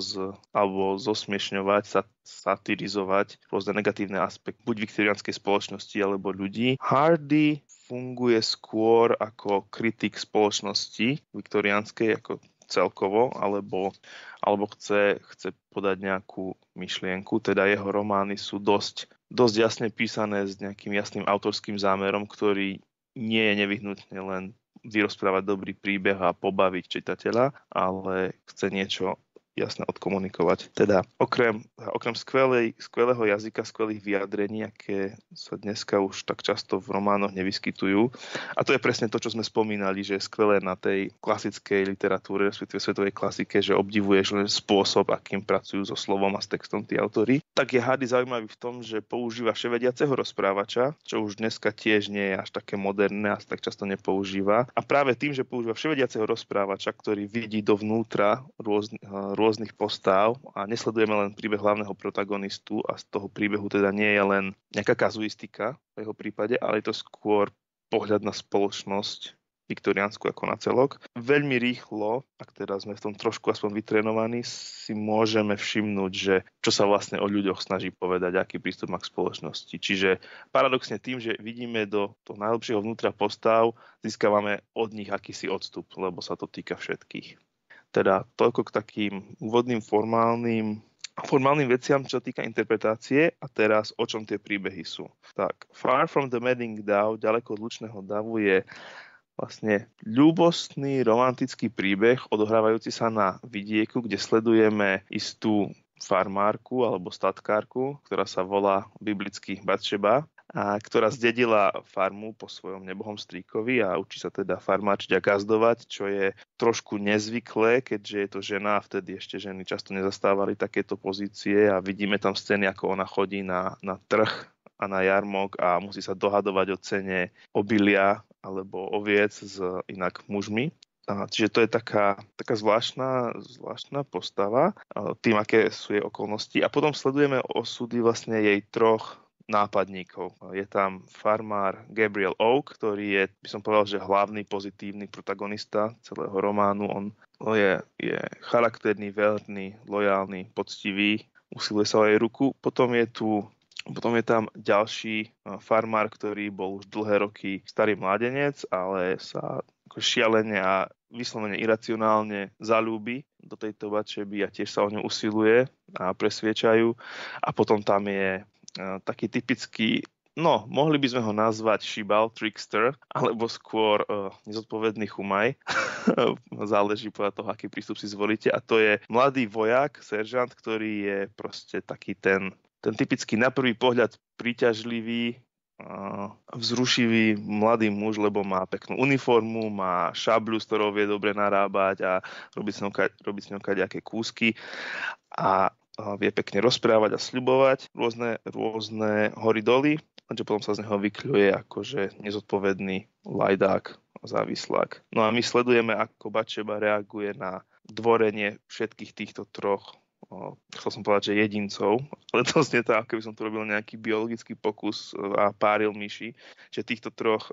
alebo zosmiešňovať, satirizovať rôzne negatívne aspekty buď viktoriánskej spoločnosti alebo ľudí. Hardy funguje skôr ako kritik spoločnosti viktoriánskej ako celkovo, alebo chce podať nejakú myšlienku. Teda jeho romány sú dosť jasne písané s nejakým jasným autorským zámerom, ktorý nie je nevyhnutne len vyrozprávať dobrý príbeh a pobaviť čitateľa, ale chce niečo jasne odkomunikovať. Teda okrem skvelého jazyka, skvelých vyjadrení, aké sa dneska už tak často v románoch nevyskytujú. A to je presne to, čo sme spomínali, že je skvelé na tej klasickej literatúre, respektíve svetovej klasike, že obdivuješ len spôsob, akým pracujú so slovom a s textom tí autori. Tak je Hardy zaujímavý v tom, že používa vševediaceho rozprávača, čo už dneska tiež nie je až také moderné a tak často nepoužíva. A práve tým, že používa vševediaceho rozprávača, ktorý vidí dovnútra rôznych postáv a nesledujeme len príbeh hlavného protagonistu a z toho príbehu teda nie je len nejaká kazuistika v jeho prípade, ale je to skôr pohľad na spoločnosť viktoriánsku ako na celok. Veľmi rýchlo, ak teda sme v tom trošku aspoň vytrénovaní, si môžeme všimnúť, že čo sa vlastne o ľuďoch snaží povedať, aký prístup má k spoločnosti. Čiže paradoxne tým, že vidíme do toho najlepšieho vnútra postav, získavame od nich akýsi odstup, lebo sa to týka všetkých. Teda toľko k takým úvodným formálnym veciam, čo týka interpretácie, a teraz o čom tie príbehy sú. Tak, Far from the Madding Dove, ďaleko od lučného davu, je vlastne ľúbostný, romantický príbeh odohrávajúci sa na vidieku, kde sledujeme istú farmárku alebo statkárku, ktorá sa volá biblicky Batšeba, a ktorá zdedila farmu po svojom nebohom strýkovi a učí sa teda farmáčiť a gazdovať, čo je trošku nezvyklé, keďže je to žena a vtedy ešte ženy často nezastávali takéto pozície a vidíme tam scény, ako ona chodí na trh a na jarmok a musí sa dohadovať o cene obilia alebo oviec s inak mužmi. Čiže to je taká zvláštna postava tým, aké sú jej okolnosti. A potom sledujeme osudy vlastne jej troch nápadníkov. Je tam farmár Gabriel Oak, ktorý je, by som povedal, že hlavný pozitívny protagonista celého románu. On je charakterný, verný, lojálny, poctivý, usiluje sa o jej ruku. Potom je tam ďalší farmár, ktorý bol už dlhé roky starý mládenec, ale sa šialene a vyslovene iracionálne zaľúbi do tejto Batšeby a tiež sa o ňu usiluje a presviečajú. A potom tam je taký typický, mohli by sme ho nazvať šibal, trickster, alebo skôr nezodpovedný chumaj. Záleží podľa toho, aký prístup si zvolíte. A to je mladý vojak, seržant, ktorý je proste taký ten typický na prvý pohľad príťažlivý, vzrušivý mladý muž, lebo má peknú uniformu, má šabľu, s ktorou vie dobre narábať a robiť s ňou kadejaké kúsky a vie pekne rozprávať a sľubovať rôzne hory doly, lenže potom sa z neho vykľuje akože nezodpovedný lajdák, závislák. No a my sledujeme, ako Batšeba reaguje na dvorenie všetkých týchto troch, chcel som povedať, že jedincov, ale to znie to, ako by som tu robil nejaký biologický pokus a páril myši, že týchto troch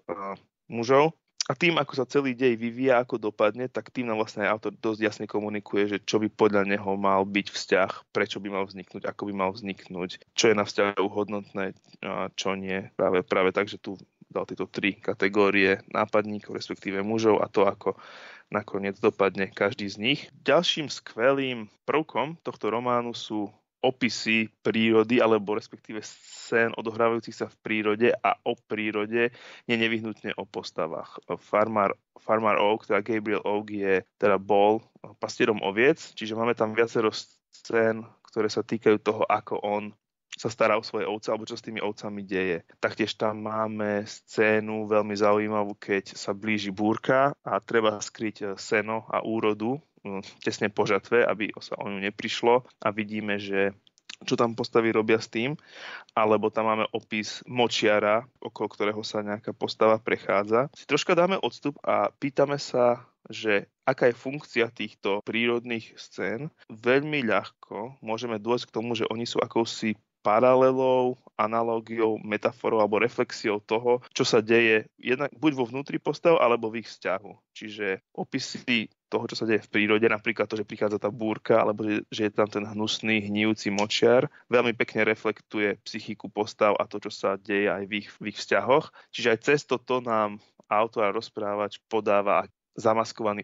mužov. A tým, ako sa celý dej vyvíja, ako dopadne, tak tým nám vlastne aj autor dosť jasne komunikuje, že čo by podľa neho mal byť vzťah, prečo by mal vzniknúť, ako by mal vzniknúť, čo je na vzťahu hodnotné, čo nie. Práve tak, že tu dal tieto tri kategórie nápadníkov, respektíve mužov a to, ako nakoniec dopadne každý z nich. Ďalším skvelým prvkom tohto románu sú opisy prírody, alebo respektíve scén odohrávajúcich sa v prírode a o prírode, nie nevyhnutne o postavách. Farmár Oak, teda Gabriel Oak, bol pastierom oviec, čiže máme tam viacero scén, ktoré sa týkajú toho, ako on sa stará o svoje ovce, alebo čo s tými ovcami deje. Taktiež tam máme scénu veľmi zaujímavú, keď sa blíži búrka a treba skryť seno a úrodu tesne po žatve, aby sa o ňu neprišlo a vidíme, že čo tam postavy robia s tým, alebo tam máme opis močiara, okolo ktorého sa nejaká postava prechádza. Si troška dáme odstup a pýtame sa, že aká je funkcia týchto prírodných scén. Veľmi ľahko môžeme dôjsť k tomu, že oni sú akousi paralelou, analógiou, metaforou alebo reflexiou toho, čo sa deje jednak buď vo vnútri postav, alebo v ich vzťahu. Čiže opisy toho, čo sa deje v prírode, napríklad to, že prichádza tá búrka, alebo že je tam ten hnusný, hnijúci močiar, veľmi pekne reflektuje psychiku postav a to, čo sa deje aj v ich vzťahoch. Čiže aj cez toto nám autor a rozprávač podáva zamaskovaný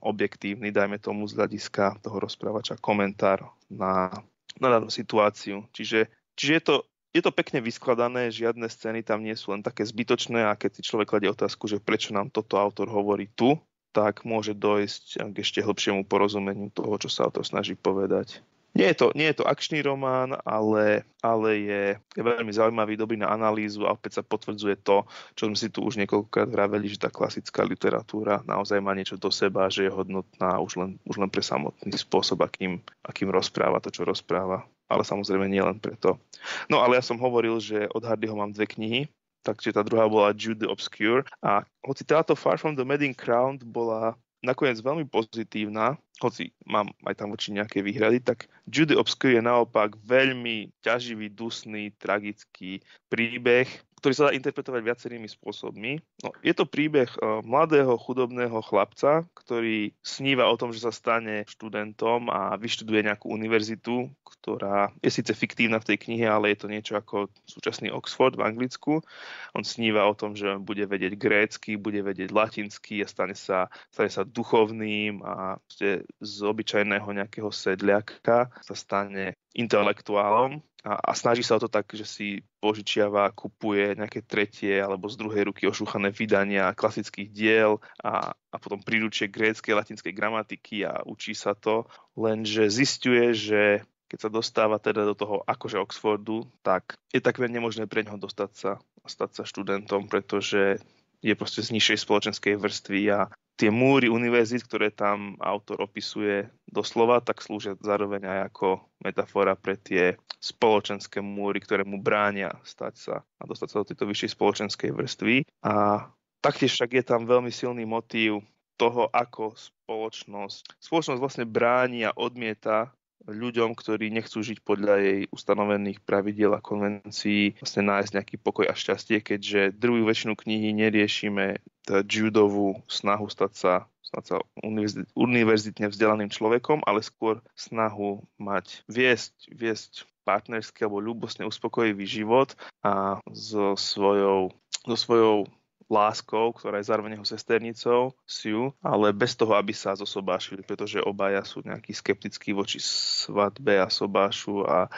objektívny, dajme tomu z hľadiska toho rozprávača, komentár na danú situáciu. Čiže je to pekne vyskladané, žiadne scény tam nie sú len také zbytočné a keď si človek kladie otázku, že prečo nám toto autor hovorí tu, tak môže dojsť k ešte hlbšiemu porozumeniu toho, čo sa autor snaží povedať. Nie je to akčný román, ale je veľmi zaujímavý, dobrý na analýzu a opäť sa potvrdzuje to, čo sme si tu už niekoľkokrát vraveli, že tá klasická literatúra naozaj má niečo do seba, že je hodnotná už len pre samotný spôsob, akým rozpráva to, čo rozpráva. Ale samozrejme nie len preto. No ale ja som hovoril, že od Hardyho mám 2 knihy, takže tá druhá bola Jude the Obscure a hoci táto Far from the Madding Crown bola nakoniec veľmi pozitívna, hoci mám aj tam voči nejaké výhrady, tak Judy Obscure je naopak veľmi ťaživý, dusný, tragický príbeh, ktorý sa dá interpretovať viacerými spôsobmi. No, je to príbeh mladého, chudobného chlapca, ktorý sníva o tom, že sa stane študentom a vyštuduje nejakú univerzitu, ktorá je síce fiktívna v tej knihe, ale je to niečo ako súčasný Oxford v Anglicku. On sníva o tom, že bude vedieť grécky, bude vedieť latinsky a stane sa duchovným a z obyčajného nejakého sedliaka sa stane intelektuálom a snaží sa o to tak, že si požičiava, kupuje nejaké tretie alebo z druhej ruky ošúchané vydania klasických diel a potom príručie gréckej, latinskej gramatiky a učí sa to, lenže zisťuje, že keď sa dostáva teda do toho akože Oxfordu, tak je takmer nemožné pre ňoho stať sa študentom, pretože je proste z nižšej spoločenskej vrstvy a tie múry univerzít, ktoré tam autor opisuje doslova, tak slúžia zároveň aj ako metafora pre tie spoločenské múry, ktoré mu bránia dostať sa do tejto vyššej spoločenskej vrstvy. A taktiež však je tam veľmi silný motív toho, ako spoločnosť vlastne bráni a odmieta ľuďom, ktorí nechcú žiť podľa jej ustanovených pravidiel a konvencií, vlastne nájsť nejaký pokoj a šťastie, keďže druhú väčšinu knihy neriešime Judovú snahu stať sa univerzitne vzdelaným človekom, ale skôr snahu viesť partnerský alebo ľúbostne uspokojivý život a so svojou láskou, ktorá je zároveň jeho sesternicou, Sue, ale bez toho, aby sa zosobášili, pretože obaja sú nejakí skeptickí voči svadbe a sobášu a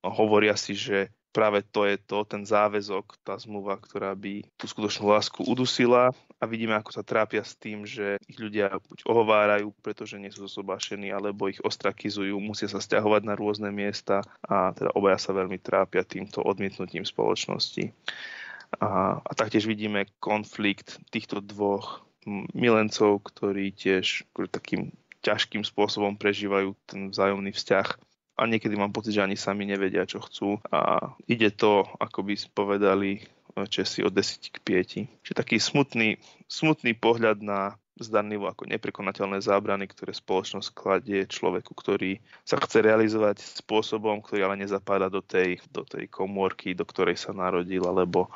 hovoria si, že práve to je ten záväzok, tá zmluva, ktorá by tú skutočnú lásku udusila a vidíme, ako sa trápia s tým, že ich ľudia buď ohovárajú, pretože nie sú zosobášení, alebo ich ostrakizujú, musia sa sťahovať na rôzne miesta a teda obaja sa veľmi trápia týmto odmietnutím spoločnosti. A taktiež vidíme konflikt týchto dvoch milencov, ktorí takým ťažkým spôsobom prežívajú ten vzájomný vzťah a niekedy mám pocit, že ani sami nevedia, čo chcú a ide to, ako by povedali Česi, od 10 k 5. Čiže taký smutný pohľad na zdanlivo ako neprekonateľné zábrany, ktoré spoločnosť kladie človeku, ktorý sa chce realizovať spôsobom, ktorý ale nezapáda do tej komórky, do ktorej sa narodil, alebo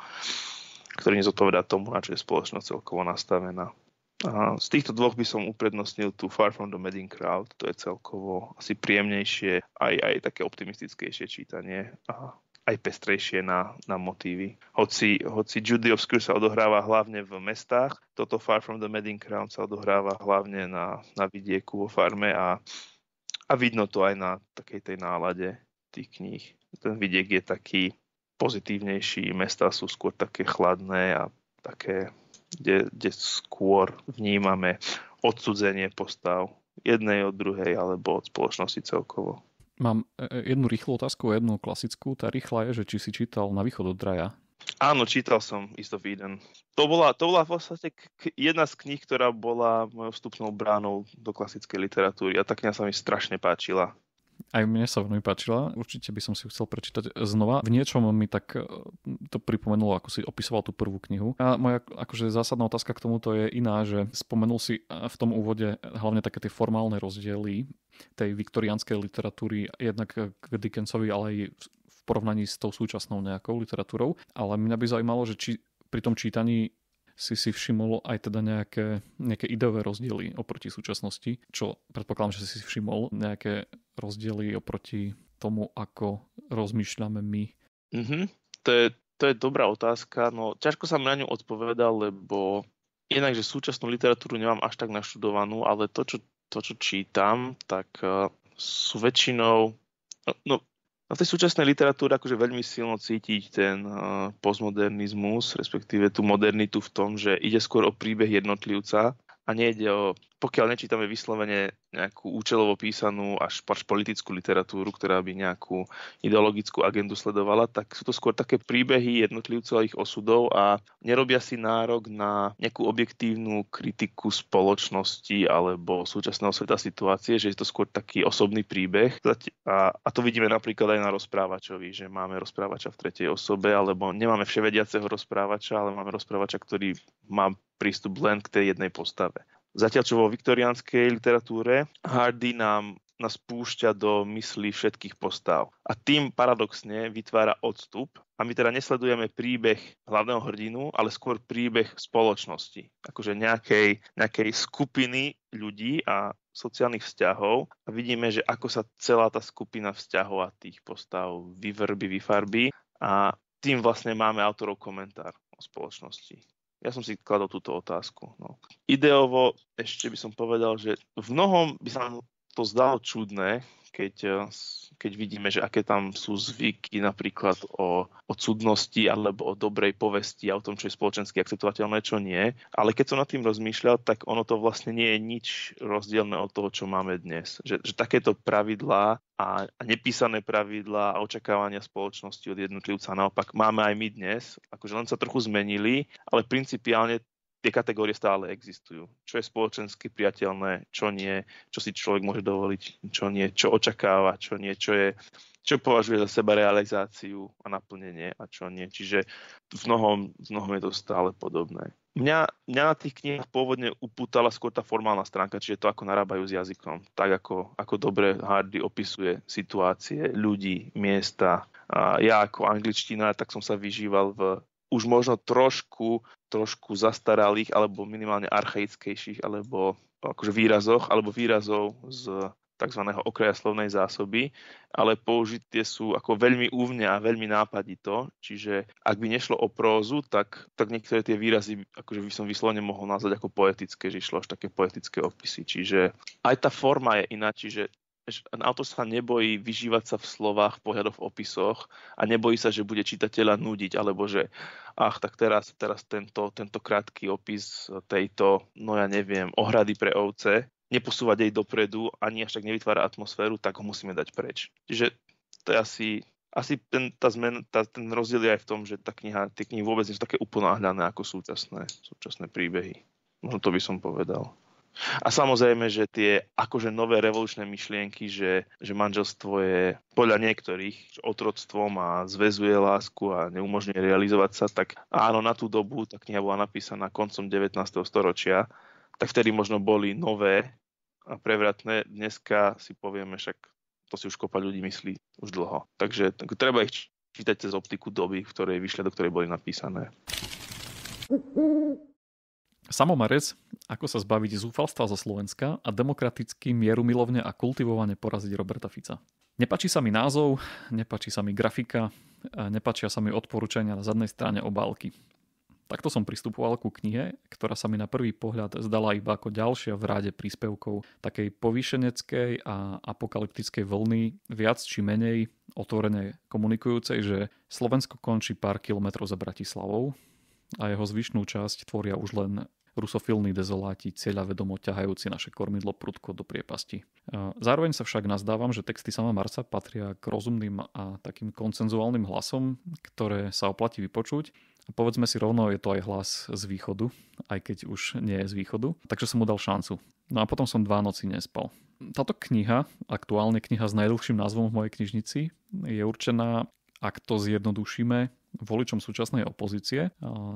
ktorý nezodpovedá tomu, na čo je spoločnosť celkovo nastavená. A z týchto dvoch by som uprednostnil tú Far from the Madding Crowd. To je celkovo asi príjemnejšie, aj také optimistickejšie čítanie a aj pestrejšie na motívy. Hoci Judy Obscure sa odohráva hlavne v mestách, toto Far from the Madding Crowd sa odohráva hlavne na vidieku vo farme a vidno to aj na takej tej nálade tých kníh. Ten vidiek je taký pozitívnejší, mestá sú skôr také chladné a také, kde skôr vnímame odcudzenie postav jednej od druhej alebo od spoločnosti celkovo. Mám jednu rýchlu otázku a jednu klasickú. Tá rýchla je, že či si čítal Na východ od raja. Áno, čítal som East of Eden. To bola v podstate jedna z kníh, ktorá bola mojou vstupnou bránou do klasickej literatúry a tá kniha sa mi strašne páčila. Aj mne sa veľmi páčila. Určite by som si chcel prečítať znova. V niečom mi tak to pripomenulo, ako si opisoval tú prvú knihu. A moja akože zásadná otázka k tomuto je iná, že spomenul si v tom úvode hlavne také tie formálne rozdiely tej viktoriánskej literatúry jednak k Dickensovi, ale aj v porovnaní s tou súčasnou nejakou literatúrou. Ale mňa by zaujímalo, že či pri tom čítaní si všimol aj teda nejaké ideové rozdiely oproti súčasnosti, čo predpokladám, že si všimol nejaké rozdiely oproti tomu, ako rozmýšľame my. Mm-hmm. To je dobrá otázka, no ťažko sa mi na ňu odpovedal, lebo jednak, že súčasnú literatúru nemám až tak naštudovanú, ale to, čo čítam, tak sú väčšinou na tej súčasnej literatúre akože veľmi silno cítiť ten postmodernizmus, respektíve tú modernitu v tom, že ide skôr o príbeh jednotlivca a nejde pokiaľ nečítame vyslovene nejakú účelovo písanú až politickú literatúru, ktorá by nejakú ideologickú agendu sledovala, tak sú to skôr také príbehy jednotlivcov a ich osudov a nerobia si nárok na nejakú objektívnu kritiku spoločnosti alebo súčasného sveta situácie, že je to skôr taký osobný príbeh. A to vidíme napríklad aj na rozprávačovi, že máme rozprávača v tretej osobe, alebo nemáme vševediaceho rozprávača, ale máme rozprávača, ktorý má prístup len k tej jednej postave. Zatiaľ, čo vo viktoriánskej literatúre Hardy nám nás púšťa do myslí všetkých postav. A tým paradoxne vytvára odstup. A my teda nesledujeme príbeh hlavného hrdinu, ale skôr príbeh spoločnosti. Akože nejakej skupiny ľudí a sociálnych vzťahov. A vidíme, že ako sa celá tá skupina vzťahov a tých postav vyfarbí. A tým vlastne máme autorov komentár o spoločnosti. Ja som si kladol túto otázku. No. Ideovo ešte by som povedal, že v mnohom by sa nám to zdalo čudné, keď vidíme, že aké tam sú zvyky napríklad o cudnosti alebo o dobrej povesti a o tom, čo je spoločensky akceptovateľné, čo nie. Ale keď som nad tým rozmýšľal, tak ono to vlastne nie je nič rozdielne od toho, čo máme dnes. Že takéto pravidlá a nepísané pravidlá a očakávania spoločnosti od jednotlivca naopak máme aj my dnes. Akože len sa trochu zmenili, ale principiálne tie kategórie stále existujú. Čo je spoločensky priateľné, čo nie, čo si človek môže dovoliť, čo nie, čo očakáva, čo nie, čo považuje za seba realizáciu a naplnenie a čo nie. Čiže v mnohom je to stále podobné. Mňa na tých knihách pôvodne upútala skôr tá formálna stránka, čiže to, ako narábajú s jazykom. Tak, ako dobre Hardy opisuje situácie, ľudí, miesta. A ja ako angličtina, tak som sa vyžíval v už možno trošku zastaralých alebo minimálne archaickejších alebo akože výrazov z tzv. Okraja slovnej zásoby, ale použité sú ako veľmi úvne a veľmi nápadito, čiže ak by nešlo o prózu, tak niektoré tie výrazy akože by som vyslovene mohol nazvať ako poetické, že išlo až také poetické opisy, čiže aj tá forma je iná, čiže autor sa nebojí vyžívať sa v slovách, pohľadoch, v opisoch a nebojí sa, že bude čitateľa nudiť, alebo že tak teraz tento krátky opis tejto, ohrady pre ovce, neposúvať jej dopredu, ani až tak nevytvára atmosféru, tak ho musíme dať preč. Čiže to je asi ten rozdiel je aj v tom, že tie knihy vôbec nie sú také uponáhľané ako súčasné príbehy. Možno to by som povedal. A samozrejme, že tie akože nové revolučné myšlienky, že manželstvo je podľa niektorých otroctvom a zväzuje lásku a neumožňuje realizovať sa, tak áno, na tú dobu tá kniha bola napísaná koncom 19. storočia, tak vtedy možno boli nové a prevratné. Dneska si povieme, však to si už kopa ľudí myslí už dlho. Takže treba ich čítať cez optiku doby, v ktorej vyšli, do ktorej boli napísané. Samomarec, ako sa zbaviť zúfalstva zo Slovenska a demokraticky, mierumilovne a kultivovane poraziť Roberta Fica. Nepáči sa mi názov, nepáči sa mi grafika, nepáčia sa mi odporúčania na zadnej strane obálky. Takto som pristupoval ku knihe, ktorá sa mi na prvý pohľad zdala iba ako ďalšia v ráde príspevkov takej povýšeneckej a apokalyptickej vlny, viac či menej otvorene komunikujúcej, že Slovensko končí pár kilometrov za Bratislavou a jeho zvyšnú časť tvoria už len rusofilní dezoláti, cieľavedomo ťahajúci naše kormidlo prudko do priepasti. Zároveň sa však nazdávam, že texty sama Marca patria k rozumným a takým konsenzuálnym hlasom, ktoré sa oplatí vypočuť. A povedzme si rovno, je to aj hlas z východu, aj keď už nie je z východu, takže som mu dal šancu. No a potom som 2 noci nespal. Táto kniha, aktuálne kniha s najdlhším názvom v mojej knižnici, je určená, ak to zjednodušíme, voličom súčasnej opozície.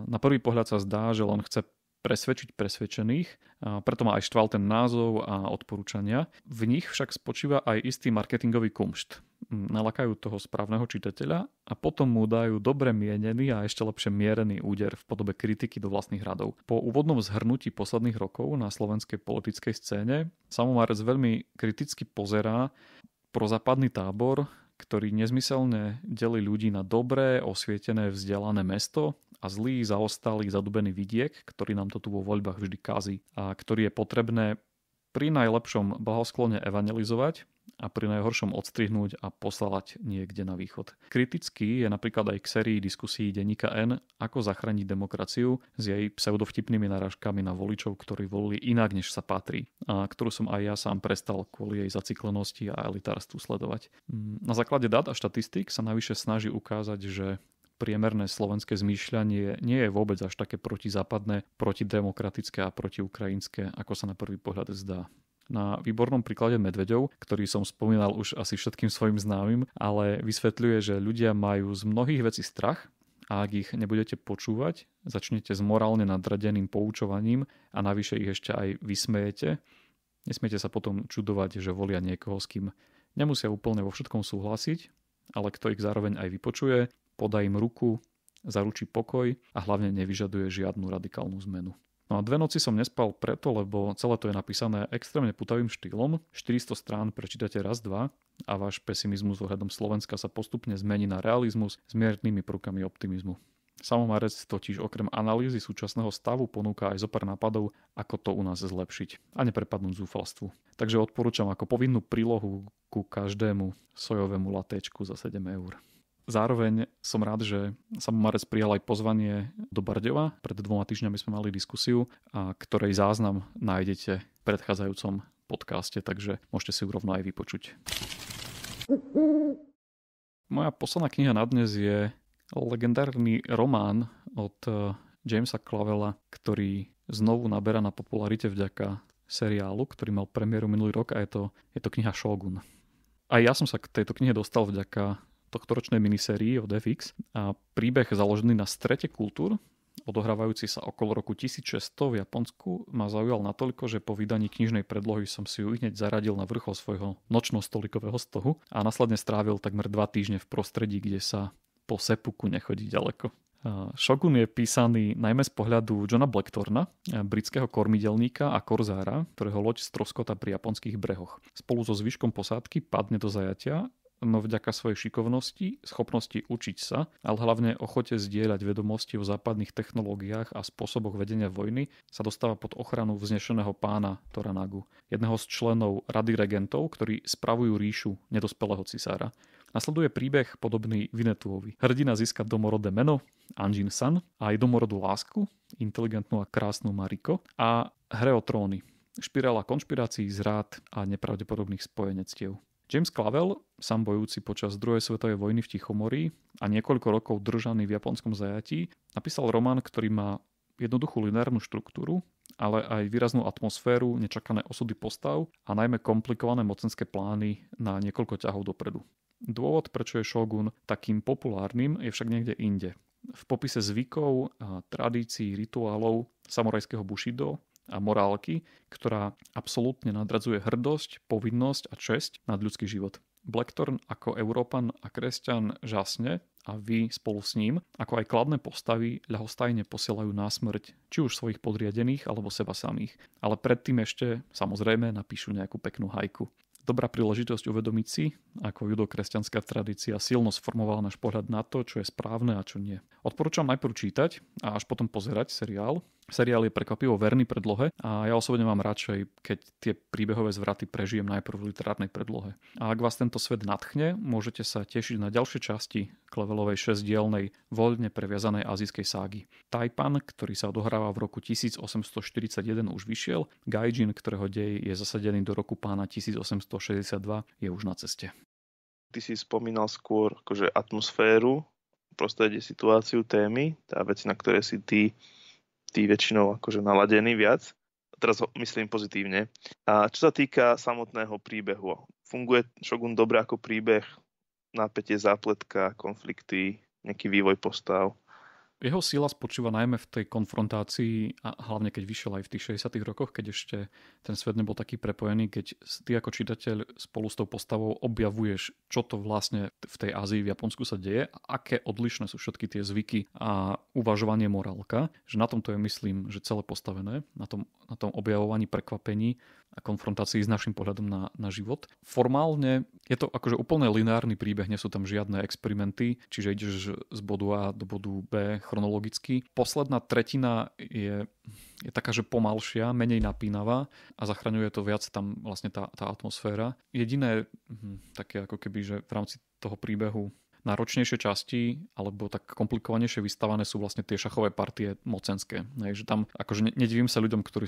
Na prvý pohľad sa zdá, že len chce presvedčiť presvedčených, preto ma aj štval ten názov a odporúčania. V nich však spočíva aj istý marketingový kumšt. Nalakajú toho správneho čitateľa a potom mu dajú dobre mienený a ešte lepšie mierený úder v podobe kritiky do vlastných radov. Po úvodnom zhrnutí posledných rokov na slovenskej politickej scéne Samomarec veľmi kriticky pozerá prozápadný tábor, ktorý nezmyselne delí ľudí na dobré, osvietené, vzdelané mesto a zlý, zaostalý, zadubený vidiek, ktorý nám to tu vo voľbách vždy kazí a ktorý je potrebné pri najlepšom blahosklone evangelizovať a pri najhoršom odstrihnúť a poslať niekde na východ. Kritický je napríklad aj k sérii diskusí denníka N, ako zachrániť demokraciu s jej pseudovtipnými narážkami na voličov, ktorí volili inak, než sa patrí, a ktorú som aj ja sám prestal kvôli jej zaciklenosti a elitárstvu sledovať. Na základe dát a štatistík sa navyše snaží ukázať, že priemerné slovenské zmýšľanie nie je vôbec až také protizápadné, protidemokratické a protiukrajinské, ako sa na prvý pohľad zdá. Na výbornom príklade medveďov, ktorý som spomínal už asi všetkým svojim známym, ale vysvetľuje, že ľudia majú z mnohých vecí strach a ak ich nebudete počúvať, začnete s morálne nadradeným poučovaním a navyše ich ešte aj vysmejete, Nesmiete sa potom čudovať, že volia niekoho, s kým nemusia úplne vo všetkom súhlasiť, ale kto ich zároveň aj vypočuje, podá im ruku, zaručí pokoj a hlavne nevyžaduje žiadnu radikálnu zmenu. No a 2 noci som nespal preto, lebo celé to je napísané extrémne putavým štýlom. 400 strán prečítate raz, dva a váš pesimizmus ohľadom Slovenska sa postupne zmení na realizmus s miernymi prvkami optimizmu. Samo Marec totiž okrem analýzy súčasného stavu ponúka aj zopár nápadov, ako to u nás zlepšiť a neprepadnúť zúfalstvu. Takže odporúčam ako povinnú prílohu ku každému sojovému latéčku za 7 eur. Zároveň som rád, že Samo Marec prijal aj pozvanie do Bardejova. Pred 2 týždňami sme mali diskusiu, ktorej záznam nájdete v predchádzajúcom podcaste, takže môžete si ju rovno aj vypočuť. Moja posledná kniha na dnes je legendárny román od Jamesa Clavella, ktorý znovu naberá na popularite vďaka seriálu, ktorý mal premiéru minulý rok a je to kniha Shogun. A ja som sa k tejto knihe dostal vďaka tohtoročnej minisérii od FX a príbeh založený na strete kultúr, odohrávajúci sa okolo roku 1600 v Japonsku, ma zaujal natoľko, že po vydaní knižnej predlohy som si ju hneď zaradil na vrchol svojho nočno-stolikového stohu a následne strávil takmer 2 týždne v prostredí, kde sa po seppuku nechodí ďaleko. Shogun je písaný najmä z pohľadu Johna Blackthorna, britského kormidelníka a korzára, ktorého loď stroskota pri japonských brehoch. Spolu so zvyškom posádky padne do zajatia, no vďaka svojej šikovnosti, schopnosti učiť sa, ale hlavne ochote zdieľať vedomosti o západných technológiách a spôsoboch vedenia vojny sa dostáva pod ochranu vznešeného pána Toranagu, jedného z členov Rady regentov, ktorí spravujú ríšu nedospelého cisára. Nasleduje príbeh podobný Vinetuovi. Hrdina získa domorodé meno, Anjin San, a aj domorodú lásku, inteligentnú a krásnu Mariko, a hre o tróny, špirála konšpirácií, zrád a nepravdepodobných spojenectiev. James Clavell, sám bojúci počas druhej svetovej vojny v Tichomorí a niekoľko rokov držaný v japonskom zajatí, napísal román, ktorý má jednoduchú lineárnu štruktúru, ale aj výraznú atmosféru, nečakané osudy postav a najmä komplikované mocenské plány na niekoľko ťahov dopredu. Dôvod, prečo je Shogun takým populárnym, je však niekde inde. V popise zvykov, tradícií, rituálov samurajského bushido a morálky, ktorá absolútne nadradzuje hrdosť, povinnosť a česť nad ľudský život. Blackthorn ako Európan a kresťan žasne a vy spolu s ním, ako aj kladné postavy, ľahostajne posielajú na smrť či už svojich podriadených alebo seba samých. Ale predtým ešte, samozrejme, napíšu nejakú peknú hajku. Dobrá príležitosť uvedomiť si, ako judokresťanská tradícia silno sformovala náš pohľad na to, čo je správne a čo nie. Odporúčam najprv čítať a až potom pozerať seriál. Seriál je prekvapivo verný predlohe a ja osobne mám radšej, keď tie príbehové zvraty prežijem najprv v literárnej predlohe. A ak vás tento svet nadchne, môžete sa tešiť na ďalšie časti Clavellovej 6-dielnej voľne previazanej azijskej ságy. Taipan, ktorý sa odohráva v roku 1841, už vyšiel. Gaijin, ktorého dej je zasadený do roku pána 1862, je už na ceste. Ty si spomínal skôr akože atmosféru, prostredie, situáciu, témy, tá veci, na ktoré si ty väčšinou akože naladený viac. Teraz ho myslím pozitívne. A čo sa týka samotného príbehu, funguje Shogun dobre ako príbeh, napätie, zápletka, konflikty, nejaký vývoj postav? Jeho sila spočíva najmä v tej konfrontácii a hlavne keď vyšiel aj v tých 60. rokoch, keď ešte ten svet nebol taký prepojený, keď ty ako čitateľ spolu s tou postavou objavuješ, čo to vlastne v tej Ázii, v Japonsku sa deje, aké odlišné sú všetky tie zvyky a uvažovanie morálka, že na tomto je, myslím, že celé postavené, na tom objavovaní prekvapení a konfrontácii s našim pohľadom na život. Formálne je to akože úplne lineárny príbeh, nie sú tam žiadne experimenty, čiže ideš z bodu A do bodu B chronologicky. Posledná tretina je taká, že pomalšia, menej napínavá a zachraňuje to viac tam vlastne tá atmosféra. Jediné také ako keby, že v rámci toho príbehu náročnejšie časti alebo tak komplikovanejšie vystavané sú vlastne tie šachové partie mocenské. Že tam akože nedivím sa ľuďom, ktorí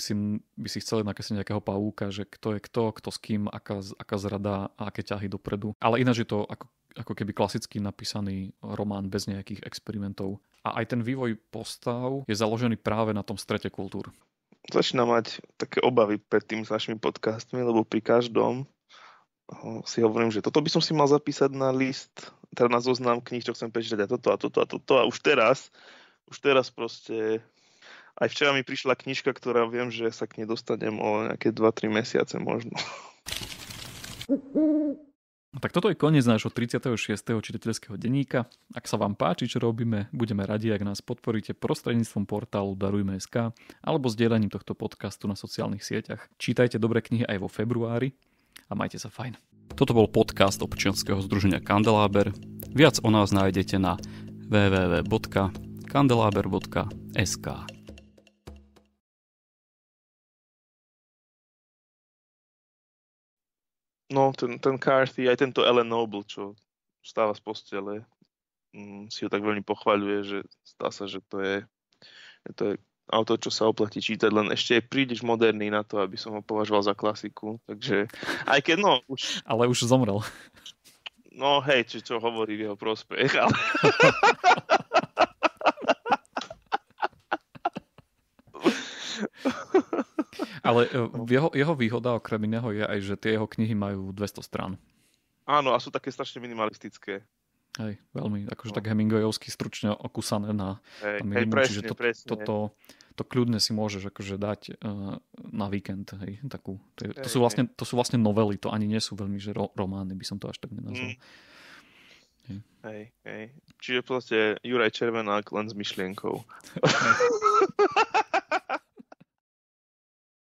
by si chceli nakresliť nejakého pavúka, že kto je kto s kým, aká zrada a aké ťahy dopredu. Ale ináč je to ako keby klasicky napísaný román bez nejakých experimentov. A aj ten vývoj postav je založený práve na tom strete kultúr. Začínam mať také obavy pred tým s našimi podcastmi, lebo pri každom si hovorím, že toto by som si mal zapísať na list, teda na zoznam kníh, čo chcem prečítať a toto a už teraz proste Aj včera mi prišla knižka, ktorá viem, že sa k nej dostanem o nejaké 2-3 mesiace možno. Tak toto je koniec nášho 36. čitateľského denníka. Ak sa vám páči, čo robíme, budeme radi, ak nás podporíte prostredníctvom portálu Darujme.sk alebo zdieľaním tohto podcastu na sociálnych sieťach. Čítajte dobré knihy aj vo februári a majte sa fajn. Toto bol podcast občianskeho združenia Kandeláber. Viac o nás nájdete na www.kandelaber.sk. No, ten Carthy, aj tento Ellen Noble, čo stáva z postele, si ho tak veľmi pochvaľuje, že zdá sa, že to je autor, čo sa oplatí čítať, len ešte je príliš moderný na to, aby som ho považoval za klasiku, takže aj keď už... Ale už zomrel. No hej, čo hovorí v jeho prospech, ale... Ale jeho výhoda okrem iného je aj, že tie jeho knihy majú 200 strán. Áno, a sú také strašne minimalistické. Hej, veľmi, akože tak Hemingwayovsky stručne okúsané na minimum, presne, čiže to kľudne si môžeš akože dať na víkend, hej, takú. To sú vlastne novely, to ani nie sú veľmi, že romány, by som to až tak nenazval. Hej. Čiže v podstate Juraj Červenák len s myšlienkou.